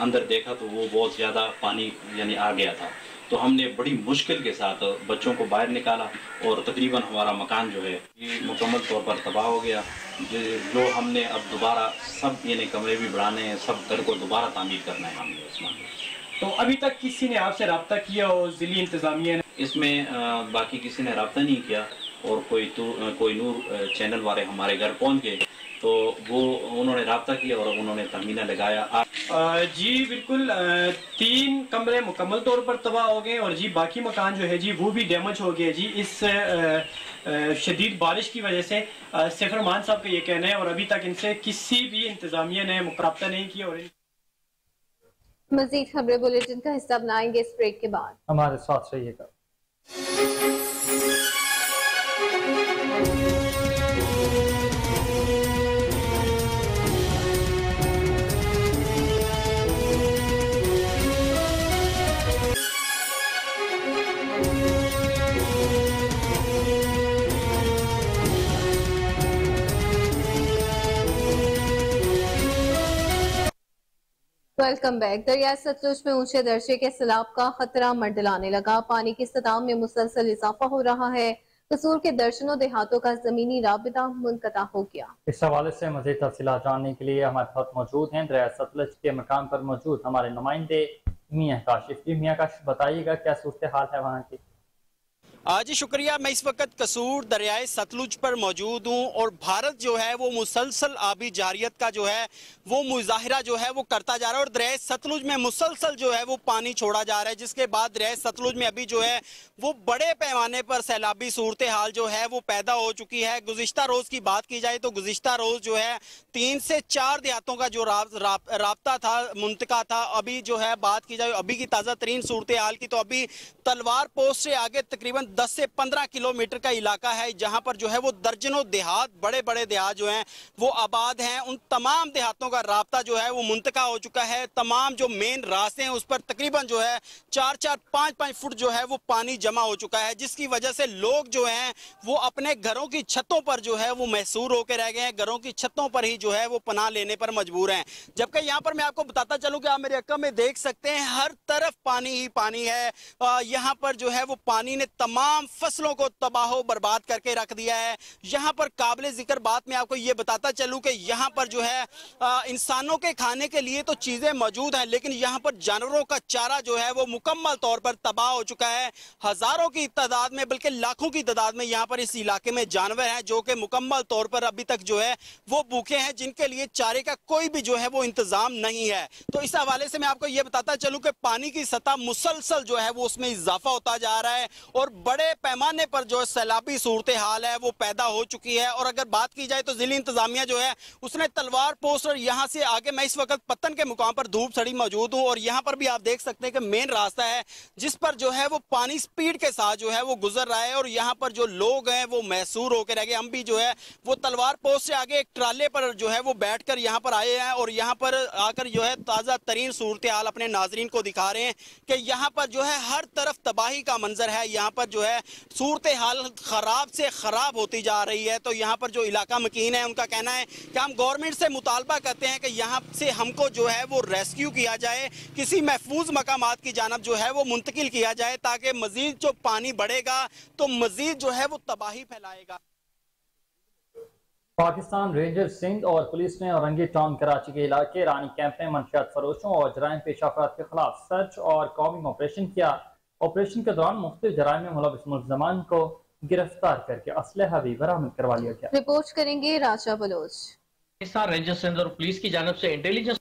S4: अंदर देखा तो वो बहुत ज़्यादा पानी यानी आ गया था। तो हमने बड़ी मुश्किल के साथ बच्चों को बाहर निकाला और तकरीबन हमारा मकान जो है ये मुकम्मल तौर पर तबाह हो गया। जो हमने अब दोबारा सब यानी कमरे भी बढ़ाने हैं, सब घर को दोबारा तामीर करना है हमने इसमें।
S3: तो अभी तक किसी ने आपसे रब्ता किया और ज़िली इंतज़ामिया ने?
S4: इसमें बाकी किसी ने रब्ता नहीं किया और कोहिनूर चैनल वाले हमारे घर पहुँच गए, तो वो उन्होंने रब्ता किया और उन्होंने तमीना लगाया।
S3: जी बिल्कुल, 3 कमरे मुकम्मल तौर पर तबाह हो गए और जी बाकी मकान जो है जी वो भी डैमेज हो गया जी इस शदीद बारिश की वजह से। सैफुररहमान साहब का ये कहना है और अभी तक इनसे किसी भी इंतजामिया ने रब्ता नहीं किया। और
S2: मजीद खबरें बुलेटिन का हिस्सा बनाएंगे इस ब्रेक के बाद।
S1: हमारे साथ रहिएगा।
S2: Welcome back. दरिया सतलुज में ऊंचे दर्जे के सैलाब का खतरा मंडलाने लगा। पानी की सतह में मुसलसल इजाफा हो रहा है। कसूर के दर्जनों देहातों का जमीनी राबिता मुनक़ता हो गया। इस हवाले से मज़ीद तफसीलात जानने के लिए हमारे साथ मौजूद हैं दरिया सतलुज के मकाम पर मौजूद हमारे नुमाइंदे मियां काशिफ। मियां काशिफ, बताइएगा क्या सूरत हाल है वहाँ की?
S5: जी शुक्रिया। मैं इस वक्त कसूर दरियाए सतलुज पर मौजूद हूँ और भारत जो है वो मुसलसल आबी जारियत का जो है वो मुजाहिरा जो है वो करता जा रहा है और दरियाए सतलुज में मुसलसल जो है वो पानी छोड़ा जा रहा है, जिसके बाद दरियाए सतलुज में अभी जो है वो बड़े पैमाने पर सैलाबी सूरत हाल जो है वो पैदा हो चुकी है। गुज़िश्ता रोज़ की बात की जाए तो गुज़िश्ता रोज़ जो है 3 से 4 देहातों का जो राब्ता था, मुंतका था। अभी जो है बात की जाए अभी की ताज़ा तरीन सूरत हाल की, तो अभी तलवार पोस्ट से आगे तकरीबन 10 से 15 किलोमीटर का इलाका है जहां पर जो है वो दर्जनों देहात, बड़े बड़े देहात जो हैं वो आबाद हैं। उन तमाम देहातों का राब्ता जो है वो मुंतका हो चुका है। तमाम जो मेन रास्ते हैं उस पर तकरीबन जो है 4-4, 5-5 फुट जो है वो पानी जमा हो चुका है, जिसकी वजह से लोग जो हैं वो अपने घरों की छतों पर जो है वो महसूर होकर रह गए हैं। घरों की छतों पर ही जो है वो पनाह लेने पर मजबूर हैं। जबकि यहाँ पर मैं आपको बताता चलूं कि आप मेरे अक्का में देख सकते हैं हर तरफ पानी ही पानी है। यहाँ पर जो है वो पानी ने तमाम फसलों को तबाह बर्बाद करके रख दिया है। यहाँ पर काबिल जिक्र बात मैं आपको ये बताता चलूं कि यहाँ पर जो है इंसानों के खाने के लिए तो चीजें मौजूद हैं, लेकिन यहाँ पर जानवरों का चारा जो है वो मुकम्मल तौर पर तबाह हो चुका है। हजारों की तादाद में बल्कि लाखों की तादाद में यहाँ पर इस इलाके में जानवर हैं जो कि मुकम्मल तौर पर अभी तक जो है वो भूखे हैं, जिनके लिए चारे का कोई भी जो है वो इंतजाम नहीं है। तो इस हवाले से मैं आपको ये बताता चलूं कि पानी की सतह मुसलसल जो है वो उसमें इजाफा होता जा रहा है और बड़े पैमाने पर जो सैलाबी सूरत हाल है वो पैदा हो चुकी है। और अगर बात की जाए तो जिला इंतजामिया जो है उसने तलवार पोस्ट और यहाँ से आगे, मैं इस वक्त पत्तन के मुकाम पर धूप सड़ी मौजूद हूँ और यहाँ पर भी आप देख सकते हैं कि मेन रास्ता है जिस पर जो है वो पानी स्पीड के साथ जो है वो गुजर रहा है और यहाँ पर जो लोग हैं वो महसूर होकर रह गए। हम भी जो है वो तलवार पोस्ट से आगे एक ट्राले पर जो है वो बैठकर यहाँ पर आए हैं और यहाँ पर आकर जो है ताज़ा तरीन सूरत हाल अपने नाजरीन को दिखा रहे हैं कि यहाँ पर जो है हर तरफ तबाही का मंजर है। यहाँ पर जो है सूरत हाल खराब से खराब होती जा रही है। तो यहाँ पर जो इलाका मकीन है उनका कहना है कि हम गवर्नमेंट से मुतालबा करते हैं कि यहाँ से हमको जो है वो रेस्क्यू किया जाए, किसी महफूज मकामात की जानब जो है वो मुंतकिल किया जाए, ताकि मजीद जो पानी बढ़ेगा तो मजीद जो है वो तबाही फैलाएगा।
S1: पाकिस्तान रेंजर्स सिंध और पुलिस ने औरंगी टाउन कराची के इलाके रानी कैंप में मंशियात फरोशों और जराइम पेशा अफराद के खिलाफ सर्च और कॉबिंग ऑपरेशन किया। ऑपरेशन के दौरान मुख्तलिफ जराइम में मुलविस मुल्ज़मान को गिरफ्तार करके असलहा भी बरामद करवा लिया गया।
S2: रिपोर्ट करेंगे राजा बलोच।
S6: पाकिस्तान रेंजर्स सिंध और पुलिस की जानब से इंटेलिजेंस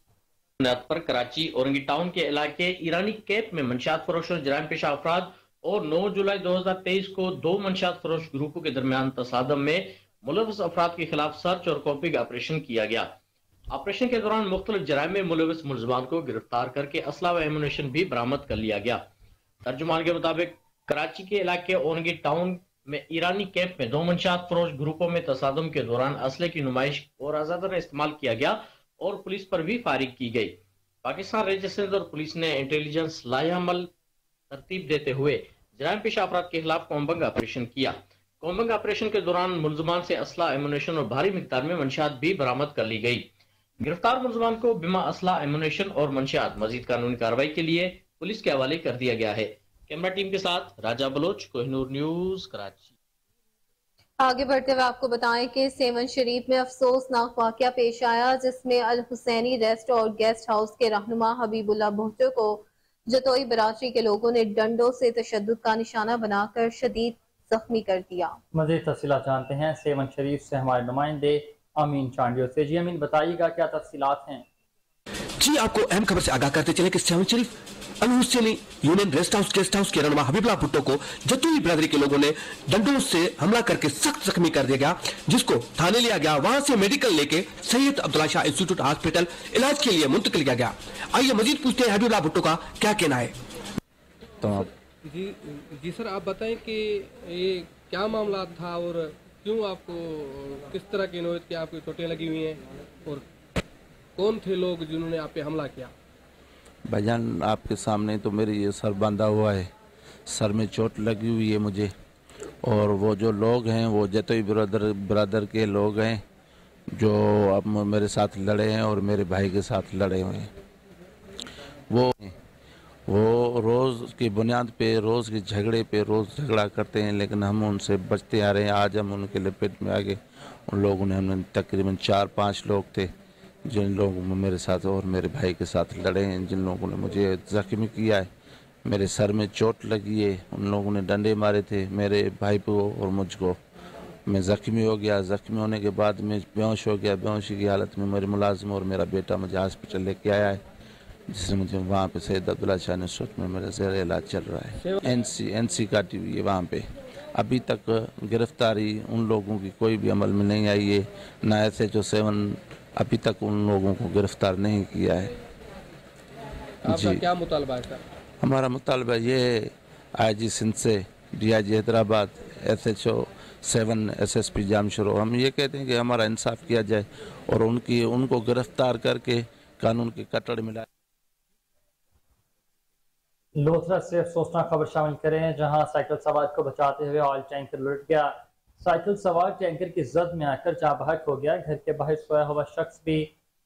S6: पर कराची औरंगी टाउन के इलाके ईरानी कैंप में मंशियात फरोश और जराइम पेशा अफराद और 9 जुलाई 2023 को 2 मंशियात फरोश ग्रुपों के दरमियान तसादम में मुलविस अफराद के खिलाफ सर्च और कॉपिंग ऑपरेशन किया गया। ऑपरेशन के दौरान मुख्तलिफ जराइम में मुलविस मुल्ज़मान को गिरफ्तार करके असला व एमुनेशन भी बरामद कर लिया गया। तर्जुमान के मुताबिक कराची के इलाके औरंगी टाउन में ईरानी कैंप में 2 मंशियात फरोश ग्रुपों में तसादम के दौरान असले की नुमाइश और आज़ादाना इस्तेमाल किया गया और पुलिस पर भी फायरिंग की गई। पाकिस्तान रेंजर्स सिंध और पुलिस ने इंटेलिजेंस लायामल तरतीब देते हुए जराइम पेशा अफराद के खिलाफ कॉम्बिंग ऑपरेशन किया। कॉम्बिंग ऑपरेशन के दौरान मुल्ज़मान से असला, एमुनेशन और भारी मिकदार में मंशियात भी बरामद कर ली गई। गिरफ्तार मुल्ज़मान को बिमा असला, एमुनेशन और मंशियात मजीद कानूनी कार्रवाई के लिए पुलिस के हवाले कर दिया गया है। कैमरा टीम के साथ राजा बलोच, कोहिनूर न्यूज, कराची।
S2: आगे बढ़ते हुए आपको बताएं कि सेवन शरीफ में अफसोसनाक वाकया पेश आया, जिसमें अल हुसैनी रेस्ट और गेस्ट हाउस के रहनुमा हबीबुल्लाह भुट्टो को जतोई बरादरी के लोगों ने डंडों से तशद्दुद का निशाना बनाकर शदीद जख्मी कर दिया। मज़ीद
S1: तफसीलात जानते हैं सेवन शरीफ से हमारे नुमाइंदे अमीन चांडियो से। जी अमीन, बताइएगा क्या तफसीलात हैं?
S7: जी, आपको अहम खबर से आगाह करते चले कि Sehwan Sharif Al Husaini union rest house guest house के रहनुमा हबीबुल्लाह भुट्टो को जतोई बिरादरी के लोगों ने डंडों से हमला करके सख्त जख्मी कर दिया गया, जिसको थाने लिया गया। वहां से मेडिकल लेके सैयद अब्दुल्ला शाह इंस्टीट्यूट हॉस्पिटल इलाज के लिए मुंतकिल किया गया। आइए मजीद पूछते हैं हबीबुल्लाह भुट्टो का क्या कहना है।
S8: तो जी सर, आप बताएं कि ये क्या मामला था और क्यों आपको किस तरह की नौयत की आपको चोटें लगी हुई हैं और कौन थे लोग जिन्होंने आप पे हमला किया?
S9: भाईजान, आपके सामने तो मेरी ये सर बांधा हुआ है, सर में चोट लगी हुई है मुझे, और वो जो लोग हैं वो जतोई ब्रदर के लोग हैं जो अब मेरे साथ लड़े हैं और मेरे भाई के साथ लड़े हुए हैं। वो रोज़ की बुनियाद पे, रोज़ के झगड़े पे रोज़ झगड़ा करते हैं, लेकिन हम उनसे बचते आ रहे हैं। आज हम उनके लपेट में आ गए। उन लोगों ने, हमने तकरीबन 4-5 लोग थे जिन लोगों ने मेरे साथ और मेरे भाई के साथ लड़े हैं, जिन लोगों ने मुझे जख्मी किया है। मेरे सर में चोट लगी है, उन लोगों ने डंडे मारे थे मेरे भाई को और मुझको। मैं ज़ख्मी हो गया। ज़ख्मी होने के बाद मैं बेहोश हो गया। बेहोशी की हालत में मेरे मुलाजिम और मेरा बेटा मुझे हॉस्पिटल लेके आया है, जिससे मुझे वहाँ पे सैयद अब्दुल्ला शाह इंस्टीट्यूट में मेरा ज़ेर इलाज चल रहा है। NC काटी हुई है वहाँ पे। अभी तक गिरफ्तारी उन लोगों की कोई भी अमल में नहीं आई है, ना ऐसे जो 7 अभी तक उन लोगों को गिरफ्तार नहीं किया है।
S8: आपका क्या मुतालबा है सर?
S9: हमारा मुतालबा ये है IG सिंध से DIG Hyderabad, SHO 7 SSP Jamshoro, हम ये कहते हैं कि हमारा इंसाफ किया जाए और उनको गिरफ्तार करके कानून की कटड़ मिलाए।
S1: लोथरा से अफसोसनाक खबर शामिल करें, जहां साइकिल सवार को बचाते हुए ऑयल टैंकर लुट गया। साइकिल सवार टैंकर की जद में आकर जाबहक हो गया। घर के बाहर सोया हुआ शख्स भी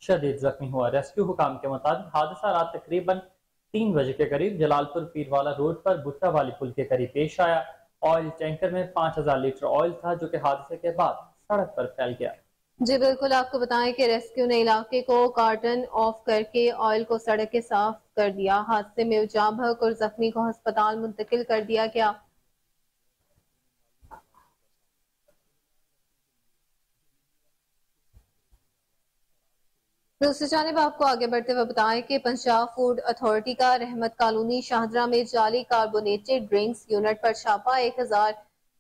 S1: शदीद जख्मी हुआ। रेस्क्यू हुकाम के मुताबिक हादसा रात तकरीबन 3 बजे के करीब जलालपुर पीरवाला रोड पर भुट्टा वाली पुल के करीब पेश आया। ऑयल टैंकर में 5000 लीटर ऑयल था, जो कि हादसे के बाद सड़क पर फैल गया।
S2: जी बिल्कुल, आपको बताएं कि रेस्क्यू ने इलाके को कार्टन ऑफ करके ऑयल को सड़क के साफ कर दिया। हादसे में जाँ बहक और जख्मी को अस्पताल मुंतकिल कर दिया गया। दूसरी जानिब आपको आगे बढ़ते हुए बताएं कि पंजाब फूड अथॉरिटी का रहमत कॉलोनी शाहजरा में जाली कार्बोनेटेड ड्रिंक्स यूनिट पर छापा। 1000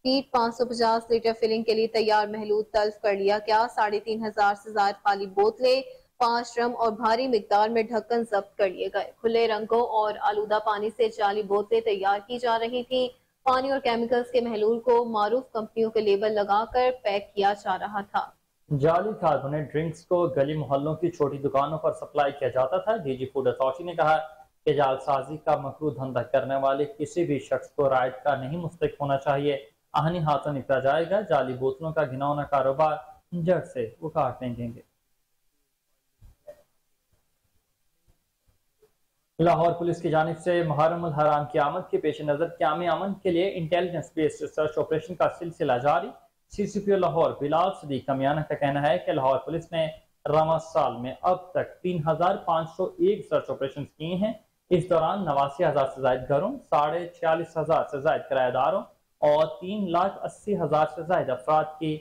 S2: फीट 550 लीटर फिलिंग के लिए तैयार महलूद तल्फ कर लिया गया। 3500 से ज्यादा खाली बोतलें, 5 ड्रम और भारी मिकदार में ढक्कन जब्त कर लिए गए। खुले रंगों और आलूदा पानी से जाली बोतलें तैयार की जा रही थी। पानी और केमिकल्स के महलूल को मारूफ कंपनियों के लेबल लगाकर पैक किया जा रहा था।
S1: जाली कार्बोनेट ड्रिंक्स को गली मोहल्लों की छोटी दुकानों पर सप्लाई किया जाता था। DG फूड अथॉरिटी ने कहा कि जालसाजी का मकरू धंधा करने वाले किसी भी शख्स को रायत का नहीं मुस्तक होना चाहिए। आहनी हाथों निपटा जाएगा। जाली बोतलों का घिनौना कारोबार जड़ से उखाड़ देंगे। लाहौर पुलिस की जानिब से मुहर्रम उल हराम की आमद के पेश नजर क़याम अमन के लिए इंटेलिजेंस बेस्ड सर्च ऑपरेशन का सिलसिला जारी। CCPO लाहौर बिलाल सदीक कमियाना का कहना है कि लाहौर पुलिस ने रमज़ान साल में अब तक 3501 सर्च ऑपरेशन किए हैं। इस दौरान 89,000 से ज्यादा घरों, 46,500 से ज्यादा किराएदारों और 3,80,000 से ज्यादा अफराद की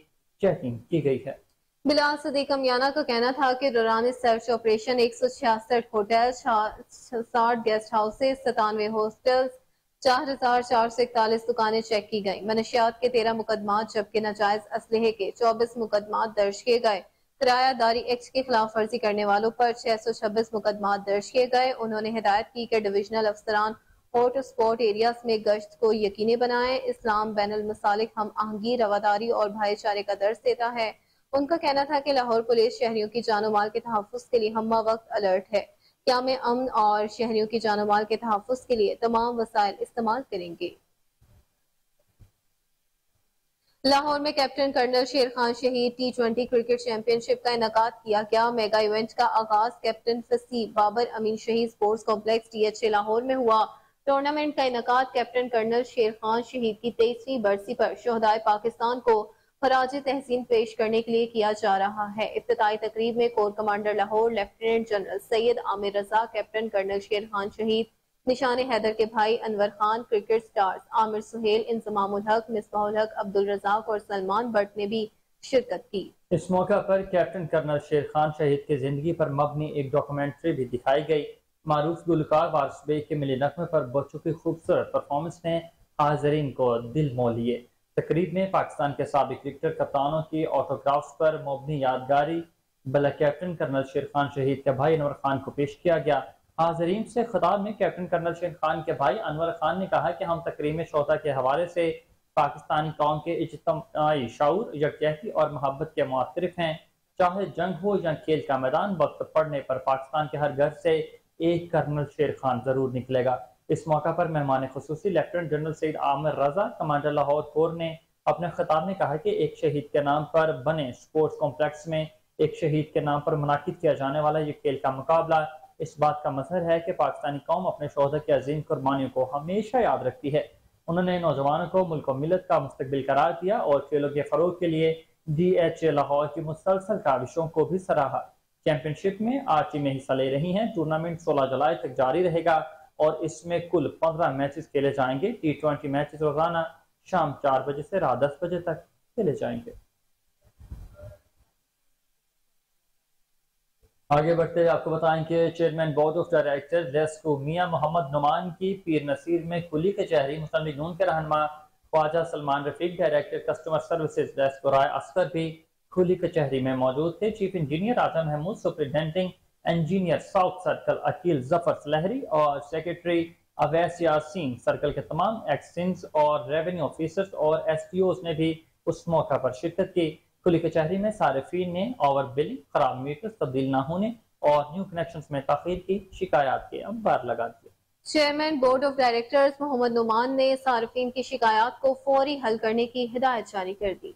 S1: चेकिंग की गई है।
S2: बिलाल सदीक कमियाना का कहना था कि दौरान search operation 166 hotel, 60 guest houses, 97 hostels, 4441 दुकानें चेक की गई। मनशियात के 13 मुकदमात जबकि नाजायज असलहे के 24 मुकदमात दर्ज किए गए। किरायादारी एक्ट की खिलाफ वर्जी करने वालों पर 626 मुकदमात दर्ज किए गए। उन्होंने हिदायत की कि डिविजनल अफसरान हॉट स्पॉट एरियाज में गश्त को यकीनी बनाएं। इस्लाम बैनुल मसालिक हम आहंगी, रवादारी और भाईचारे का दर्ज देता है। उनका कहना था कि लाहौर पुलिस शहरियों की जानो माल के तहफ्फुज़ के लिए हम्मा वक्त अलर्ट है। क़याम अमन और शहरियों की जानो माल के तहफ्फुज़ के लिए तमाम वसाइल इस्तेमाल करेंगे। लाहौर में कैप्टन कर्नल शेर खान शहीद T20 क्रिकेट चैंपियनशिप का इनेकाद किया गया। मेगा इवेंट का आगाज कैप्टन फसी बाबर अमीन शहीद स्पोर्ट्स कॉम्प्लेक्स THA लाहौर में हुआ। टूर्नामेंट का इनेकाद कैप्टन कर्नल शेर खान शहीद की 23वीं बरसी पर शोहदाए पाकिस्तान को खराज तहसीन पेश करने के लिए किया जा रहा है। इफ्तिताई तकरीब में core commander Lahore lieutenant general Syed Amir Raza, captain colonel Sher Khan शहीद, निशान हैदर के भाई अनवर खान, क्रिकेट स्टार्स आमिर सुहेल, इंजमामुल हक, मिसबाहुल हक, अब्दुल रजाक और सलमान भट्ट ने भी शिरकत की।
S1: इस मौका पर कैप्टन कर्नल शेर खान शहीद की जिंदगी पर मबनी एक डॉक्यूमेंट्री भी दिखाई गई। मारूफ गुलकार वारिस बेग के मिले नगमे पर बच्चों की खूबसूरत परफॉर्मेंस ने हाजरीन को दिल मोह लिए। तकरीब में पाकिस्तान के साबिक क्रिकेटर कप्तानों की ऑटोग्राफ्स पर मबनी यादगारी बला कैप्टन कर्नल शेर खान शहीद के भाई अनवर खान को पेश किया गया। हाजरीन से खिताब में कैप्टन कर्नल शेर खान के भाई अनवर खान ने कहा कि हम तकरीब में शोहदा के हवाले से पाकिस्तानी कौम के इज्तिमाई शऊर, यकजहती और मोहब्बत के मुआतरिफ हैं। चाहे जंग हो या खेल का मैदान, वक्त पड़ने पर पाकिस्तान के हर घर से एक कर्नल शेर खान जरूर निकलेगा। इस मौका पर मेहमान खुसूसी लेफ्टिनेंट जनरल सैयद आमिर रजा, कमांडर लाहौर कोर ने अपने खिताब में कहा कि एक शहीद के नाम पर बने स्पोर्ट्स कॉम्प्लेक्स में एक शहीद के नाम पर मुनाकिद किया जाने वाला ये खेल का मुकाबला इस बात का मजहर है कि पाकिस्तानी कौम अपने शोहदा की अजीम कुर्बानियों को हमेशा याद रखती है। उन्होंने नौजवानों को मुल्क व मिलत का मुस्तकबिल करार दिया और खेलों के फरोग के लिए DHA लाहौर की मुसलसल काविशों को भी सराहा। चैंपियनशिप में 8 टीमें हिस्सा ले रही हैं। टूर्नामेंट 16 जुलाई तक जारी रहेगा और इसमें कुल 15 मैचेस खेले जाएंगे। T20 मैचेस रोजाना शाम 4 बजे से रात 10 बजे तक खेले जाएंगे। आगे बढ़ते आपको बताएं कि चेयरमैन बोर्ड ऑफ डायरेक्टर रेस्को मियां मोहम्मद नुमान की पीर नसीर में खुली कचहरी मुस्लिम लीग नून के रहनुमा Khawaja Salman Rafique, director customer services रेस्को राय अस्कर भी खुली कचहरी में मौजूद थे। Chief engineer Azam Mahmood, superintending engineer south circle Aqeel Zafar Lehri और सेक्रेटरी अवैस यासीन सर्कल के तमाम एक्सचेंज और रेवेन्यू ऑफिसर्स और SPOs ने भी उस मौका पर शिरकत की। खुली कचहरी में सारिफीन ने ओवर बिलिंग, खराब मीटर, तब्दील न होने और न्यू कनेक्शंस में ताखीर की शिकायत के अंबार लगा दिए।
S2: Chairman board of directors Mohammad Numan ने सार्फिन की शिकायत को फौरी हल करने की हिदायत जारी कर दी।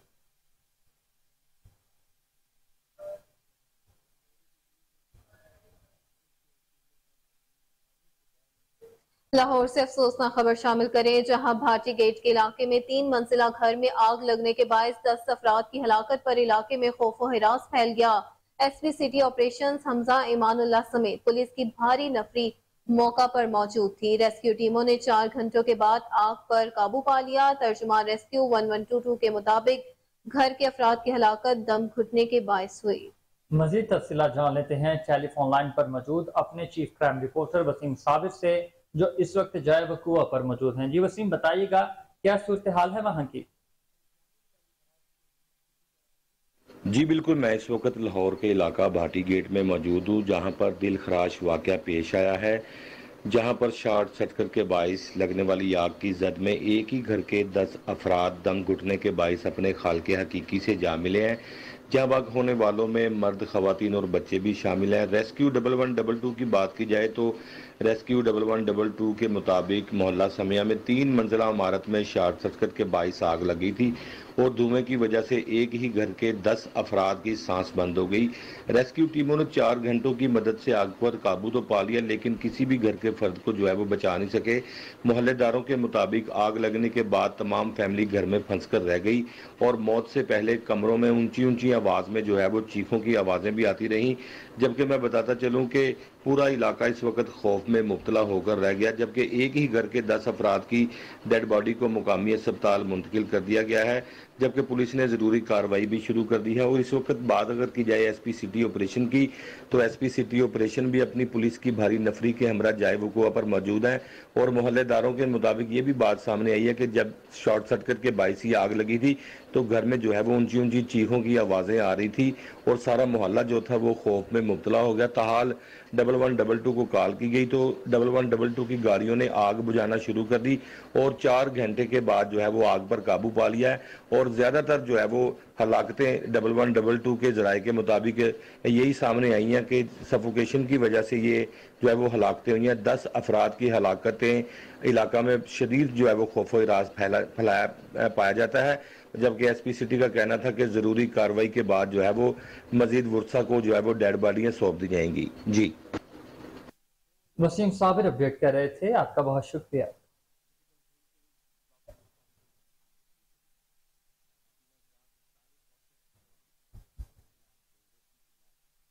S2: लाहौर से अफसोसनाक खबर शामिल करें, जहां भाटी गेट के इलाके में 3 मंजिला घर में आग लगने के बायस 10 अफराद की हलाकत पर इलाके में खौफो हिरास फैल गया। SP सिटी ऑपरेशंस हमजा ईमानुल्लाह समेत पुलिस की भारी नफरी मौका पर मौजूद थी। रेस्क्यू टीमों ने 4 घंटों के बाद आग पर काबू पा लिया। तर्जुमान रेस्क्यू 1122 के मुताबिक घर के अफराद की हलाकत दम घुटने के बायस हुई।
S1: मजीद तफसीलात जान लेते हैं टेलीफोन लाइन पर मौजूद अपने chief crime reporter Waseem Sabir से, जो इस वक्त जाए वकुआ पर मौजूद हैं। जी वसीम, बताइएगा क्या सूरत हाल है वहाँ की?
S10: जी बिल्कुल, मैं इस वक्त लाहौर के इलाका भाटी गेट में मौजूद हूँ, जहाँ पर दिल खराश वाक़या पेश आया है, जहाँ पर शॉर्ट सर्किट के बाइस लगने वाली आग की जद में एक ही घर के 10 अफराद दम घुटने के बाइस अपने खालके हकीकी से जा मिले हैं। जहाँ बाग होने वालों में मर्द, खवातीन और बच्चे भी शामिल हैं। रेस्क्यू 1122 की बात की जाए तो रेस्क्यू 1122 के मुताबिक मोहल्ला समिया में 3 मंजिला इमारत में शॉर्ट सर्किट के बाइस आग लगी थी और धुएं की वजह से एक ही घर के 10 अफराद की सांस बंद हो गई। रेस्क्यू टीमों ने 4 घंटों की मदद से आग पर काबू तो पा लिया, लेकिन किसी भी घर के फर्द को जो है वो बचा नहीं सके। मोहल्लेदारों के मुताबिक आग लगने के बाद तमाम फैमिली घर में फंस कर रह गई और मौत से पहले कमरों में ऊंची ऊंची आवाज़ में जो है वो चीखों की आवाज़ें भी आती रहीं। जबकि मैं बताता चलूँ कि पूरा इलाका इस वक्त खौफ में मुब्तला होकर रह गया, जबकि एक ही घर के 10 अफराद की डेड बॉडी को मुकामी अस्पताल मुंतकिल कर दिया गया है, जबकि पुलिस ने ज़रूरी कार्रवाई भी शुरू कर दी है। और इस वक्त बात अगर की जाए SP सिटी ऑपरेशन की, तो SP सिटी ऑपरेशन भी अपनी पुलिस की भारी नफरी के हमरा जाए वकुआ पर मौजूद है और मोहल्लेदारों के मुताबिक ये भी बात सामने आई है कि जब शॉर्ट सर्किट के बाइस ही आग लगी थी तो घर में जो है वो ऊंची ऊंची चीखों की आवाज़ें आ रही थी और सारा मोहल्ला जो था वो खौफ में मुब्तला हो गया। ताहाल 1122 को कॉल की गई तो 1122 की गाड़ियों ने आग बुझाना शुरू कर दी और 4 घंटे के बाद जो है वो आग पर काबू पा लिया है। और ज़्यादातर जो है वो हलाकतें 1122 के जराये के मुताबिक यही सामने आई हैं कि सफोकेशन की वजह से ये जो है वो हलाकतें हुई हैं। 10 अफराद की हलाकतें, इलाका में शदीद जो है वो खौफ व इराज फैलाया पाया जाता है, जबकि SP सिटी का कहना था कि ज़रूरी कार्रवाई के बाद जो है वो मजीद वर्षा को जो है वो डेड बॉडियाँ सौंप दी जाएंगी। जी
S1: वसीम साबिर अपडेट कर रहे थे, आपका बहुत शुक्रिया।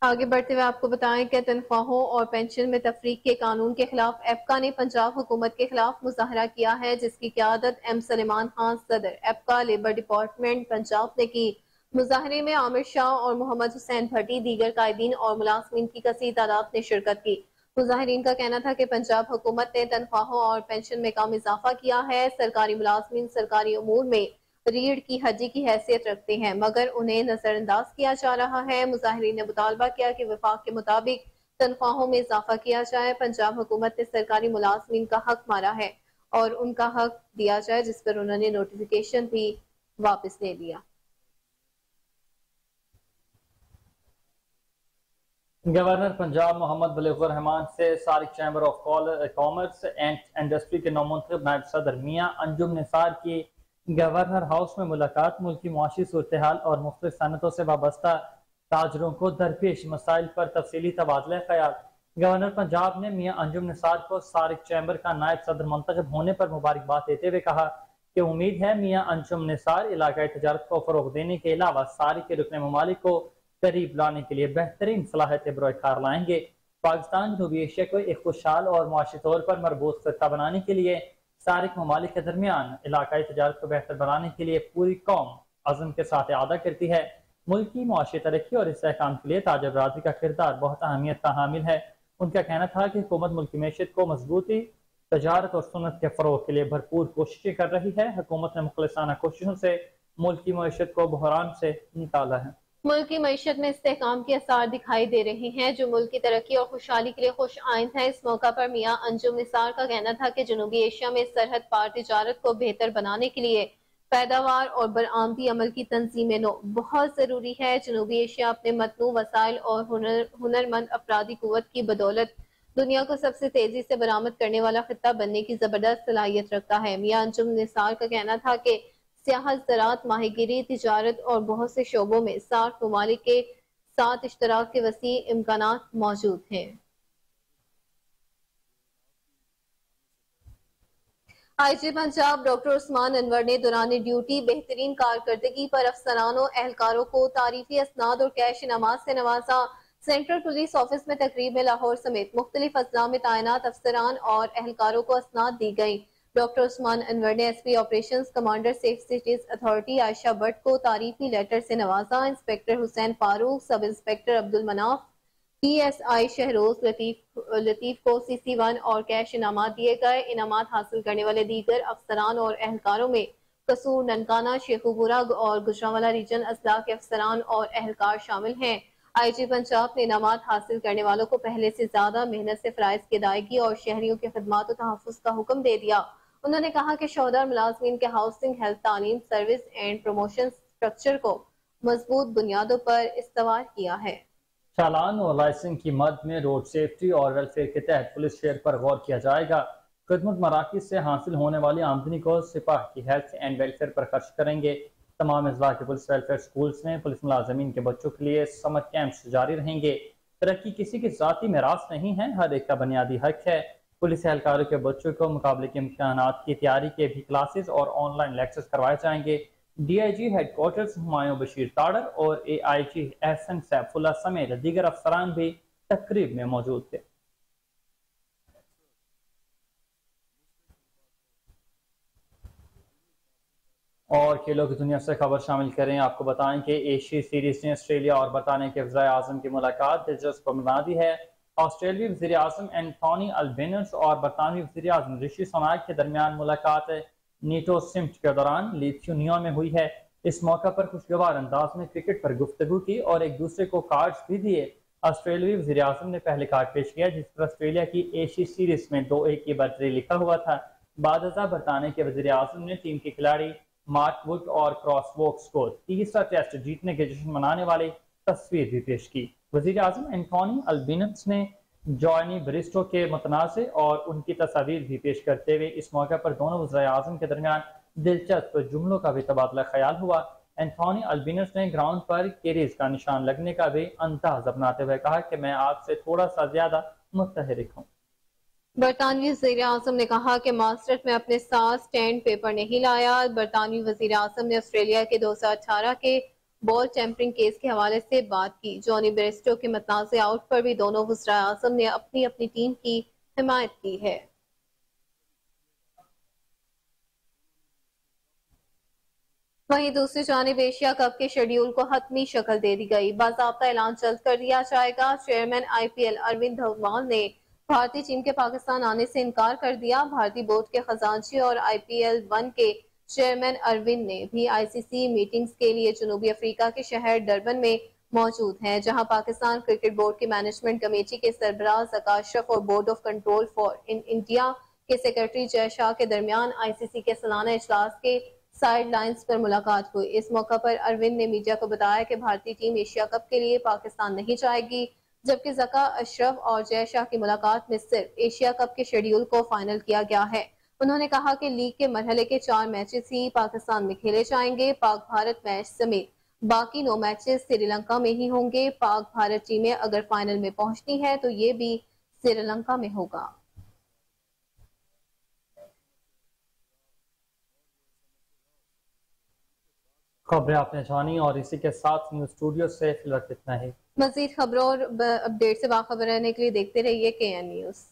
S2: आगे बढ़ते हुए आपको बताएं कि तनख्वाहों और पेंशन में तफरीक के कानून के खिलाफ एप्का ने पंजाब हुकूमत के खिलाफ मुजाहरा किया है, जिसकी क़यादत M सलेमान खान सदर एप्का लेबर डिपार्टमेंट पंजाब ने की। मुजाहरे में आमिर शाह और मोहम्मद हुसैन भट्टी, दीगर कायदीन और मुलाजमीन की कसीर तादाद ने शिरकत की। मुजाहिरीन का कहना था कि पंजाब हुकूमत ने तनख्वाहों और पेंशन में कम इजाफा किया है। सरकारी मुलाजमीन सरकारी अमूर में रीढ़ की हड्डी की हैसियत रखते हैं, मगर उन्हें नजरअंदाज किया जा रहा है। मुजाहिरीन ने मुतालबा किया कि वफाक के मुताबिक तनख्वाहों में इजाफा किया जाए। पंजाब हुकूमत ने सरकारी मुलाजमीन का हक मारा है और उनका हक दिया जाए, जिस पर उन्होंने नोटिफिकेशन भी वापस ले लिया।
S1: गवर्नर पंजाब मोहम्मद बलीगुर रहमान से सारिक chamber of commerce and industry के नौमुंतखब नायब सदर मियां अंजुम निसार की गवर्नर हाउस में मुलाकात मुल्की मुआशी सूरत हाल और मुख्तलिफ सनतों से वाबस्ता ताजरों को दरपेश मसाइल पर तफसीली तबादला ख्याल। गवर्नर पंजाब ने मियां अंजुम निसार को सारिक चैम्बर का नायब सदर मुंतखब होने पर मुबारकबाद देते हुए कहा कि उम्मीद है मियां अंजुम निसार इलाकाई तजारत को फरोग देने के अलावा सारिक के रुकने ममालिक को करीब लाने के लिए बेहतरीन सलाहियत बरोकार लाएंगे। पाकिस्तान जनूबी एशिया को एक खुशहाल और मुआशी तौर पर मरबूत खिता बनाने के लिए सारिक ममालिक के दरमियान इलाकाई तजारत को बेहतर बनाने के लिए पूरी कौम अज़म के साथ अदा करती है। मुल्क की मुआशी तरक्की और इस्तेहकाम के लिए ताजर बरादरी का किरदार बहुत अहमियत का हामिल है। उनका कहना था कि हुकूमत मुल्क की मैशत को मजबूती, तजारत और सुन्नत के फरोग के लिए भरपूर कोशिशें कर रही है। हुकूमत ने मुखलिसाना कोशिशों से मुल्क की मैशत को बहरान से निकाला है।
S2: मुल्क की मईशत में इस्तेहकाम के आसार दिखाई दे रहे हैं जो मुल्क की तरक्की और खुशहाली के लिए खुश आइंद है। इस मौका पर मियां अंजुम निसार का कहना था कि जनूबी एशिया में सरहद पार तिजारत को बेहतर बनाने के लिए पैदावार और बरआमदी अमल की तंजीम नो बहुत जरूरी है। जनूबी एशिया अपने मतनू वसाइल और हुनरमंद अफराधी कुव्वत की बदौलत दुनिया को सबसे तेजी से बरामद करने वाला खिता बनने की जबरदस्त सलाहियत रखता है। मियां अंजुम निसार का कहना था कि सियाहत, ज़राअत, माहीगिरी, तिजारत और बहुत से शोबों में 60 ममालिक के साथ इश्तराक के वसी इम्कानात मौजूद हैं। IG पंजाब डॉक्टर उस्मान अनवर ने दौरान ड्यूटी बेहतरीन कारकर्दगी पर अफसरान और एहलकारों को तारीफी असनाद और कैश इनामात से नवाजा। सेंट्रल पुलिस ऑफिस में तकरीब में लाहौर समेत मुख्तलिफ अजला में तैनात अफसरान और एहलकारों को असनाद दी गई। डॉक्टर उस्मान अनवर ने SP operations commander safe cities authority Ayesha Bhatt को तारीफी लेटर से नवाजा। Inspector Hussain Farooq, sub inspector Abdul Manaf, PSI Shahroz Latif को CC1 और कैश इनामात दिए गए। इनामात हासिल करने वाले दीगर अफसरान और एहलकारों में कसूर, ननकाना, शेखुपुरा और गुजरांवाला रीजन अजला के अफसरान और एहलकार शामिल हैं। IG पंजाब ने इनामात हासिल करने वालों को पहले से ज्यादा मेहनत से फराइज की अदायगी और शहरियों की खिदमत और तहफ़्फ़ुज़ का हुक्म दे दिया। उन्होंने कहा कि शोहदार मुलाज़मीन के हाउसिंग, हेल्थ, तालीम, सर्विस एंड प्रमोशन स्ट्रक्चर को मजबूत बुनियादों पर इस्तवार किया है।
S1: चालान और लाइसेंस की मद में रोड सेफ्टी और वेलफेयर के तहत पुलिस शेयर पर गौर किया जाएगा। खिदमत मराकज़ से हासिल होने वाली आमदनी को सिपाह की हेल्थ एंड वेलफेयर पर खर्च करेंगे। तमाम अजला के पुलिस वेलफेयर स्कूल्स में पुलिस मुलाजमीन के बच्चों के लिए समर कैंप्स जारी रहेंगे। तरक्की किसी की ज़ाती मेरास नहीं है, हर एक का बुनियादी हक है। पुलिस एहलकारों के बच्चों को मुकाबले के इम्तहानात की तैयारी के भी क्लासेस और ऑनलाइन लेक्चर्स करवाए जाएंगे। DIG हेडक्वार्टर्स हुमायूं बशीर ताड़र और AIG एहसन सैफुल्लाह समेत दीगर अफसरान भी तकरीब में मौजूद थे। और खेलों की दुनिया से खबर शामिल करें। आपको बताएं कि एशिया सीरीज में ऑस्ट्रेलिया और बरतानिया के वज़ीर आज़म की मुलाकात दिलचस्प बना दी है। ऑस्ट्रेलियाई वज़ीर आज़म एंथोनी अल्बेनीज़ और बरतानवी वज़ीर आज़म ऋषि सुनाक के दरमियान मुलाकात नीटो सिम्ट के दौरान लिथुआनिया में हुई है। इस मौका पर खुशगवार अंदाज में क्रिकेट पर गुफ्तगू की और एक दूसरे को कार्ड्स भी दिए। ऑस्ट्रेलियाई वज़ीर आज़म ने पहले कार्ड पेश किया जिस पर ऑस्ट्रेलिया की एशिया सीरीज में 2-1 की बढ़तरी लिखा हुआ था। बाद बरतानिया के वज़ीर आज़म ने टीम के खिलाड़ी मार्क वुड और क्रॉस वोक्स को तीसरा टेस्ट जीतने के जश्न मनाने वाली तस्वीर भी पेश की। वज़ीर आज़म एंथोनी अल्बेनीज़ ने जॉनी ब्रिस्टो के मुतनाज़े और उनकी तस्वीर भी पेश करते हुए इस मौके पर दोनों वज़ीर आज़म के दरमियान दिलचस्प जुमलों का भी तबादला ख्याल हुआ। एंथोनी अल्बेनीज़ ने ग्राउंड पर केरीज का निशान लगने का भी अंदाज अपनाते हुए कहा कि मैं आपसे थोड़ा सा ज्यादा मुतहरिक हूँ।
S2: बरतानवी वज़ीर आज़म ने कहा कि मास्टर्स में अपने साथ स्टैंड पेपर नहीं लाया। बरतानवी वज़ीर आज़म ने ऑस्ट्रेलिया के 2018 के बॉल टेम्परिंग केस के हवाले से बात की। जॉनी ब्रेस्टो के मतनाज़े आउट पर भी दोनों वज़ीर आज़म ने अपनी अपनी टीम की हिमायत की है। वहीं दूसरी जानिब एशिया कप के शेड्यूल को हतमी शक्ल दे दी गई। बाज़ाब्ता ऐलान जल्द कर दिया जाएगा। चेयरमैन IPL अरविंद धवल ने भारतीय टीम के पाकिस्तान आने से इनकार कर दिया। भारतीय बोर्ड के खजांची और IPL 1 के चेयरमैन अरविंद ने भी ICC मीटिंग्स के लिए जनूबी अफ्रीका के शहर डरबन में मौजूद हैं, जहां पाकिस्तान क्रिकेट बोर्ड की मैनेजमेंट कमेटी के सरबराह ज़का अशरफ और board of control for India के सेक्रेटरी जय शाह के दरमियान ICC के सालाना इजलास के साइड लाइन्स पर मुलाकात हुई। इस मौका पर अरविंद ने मीडिया को बताया कि भारतीय टीम एशिया कप के लिए पाकिस्तान नहीं जाएगी, जबकि ज़का अशरफ और जय शाह की मुलाकात में सिर्फ एशिया कप के शेड्यूल को फाइनल किया गया है। उन्होंने कहा कि लीग के मरहले के 4 मैचेस ही पाकिस्तान में खेले जाएंगे। पाक भारत मैच समेत बाकी 9 मैचेस श्रीलंका में ही होंगे। पाक भारत टीमें अगर फाइनल में पहुंचनी है तो ये भी श्रीलंका में होगा।
S1: खबरें आपने जानी और इसी के साथ न्यूज़ स्टूडियो से फिलहाल इतना ही।
S2: मजीद खबरों और अपडेट से बाखबर रहने के लिए देखते रहिए KN न्यूज़।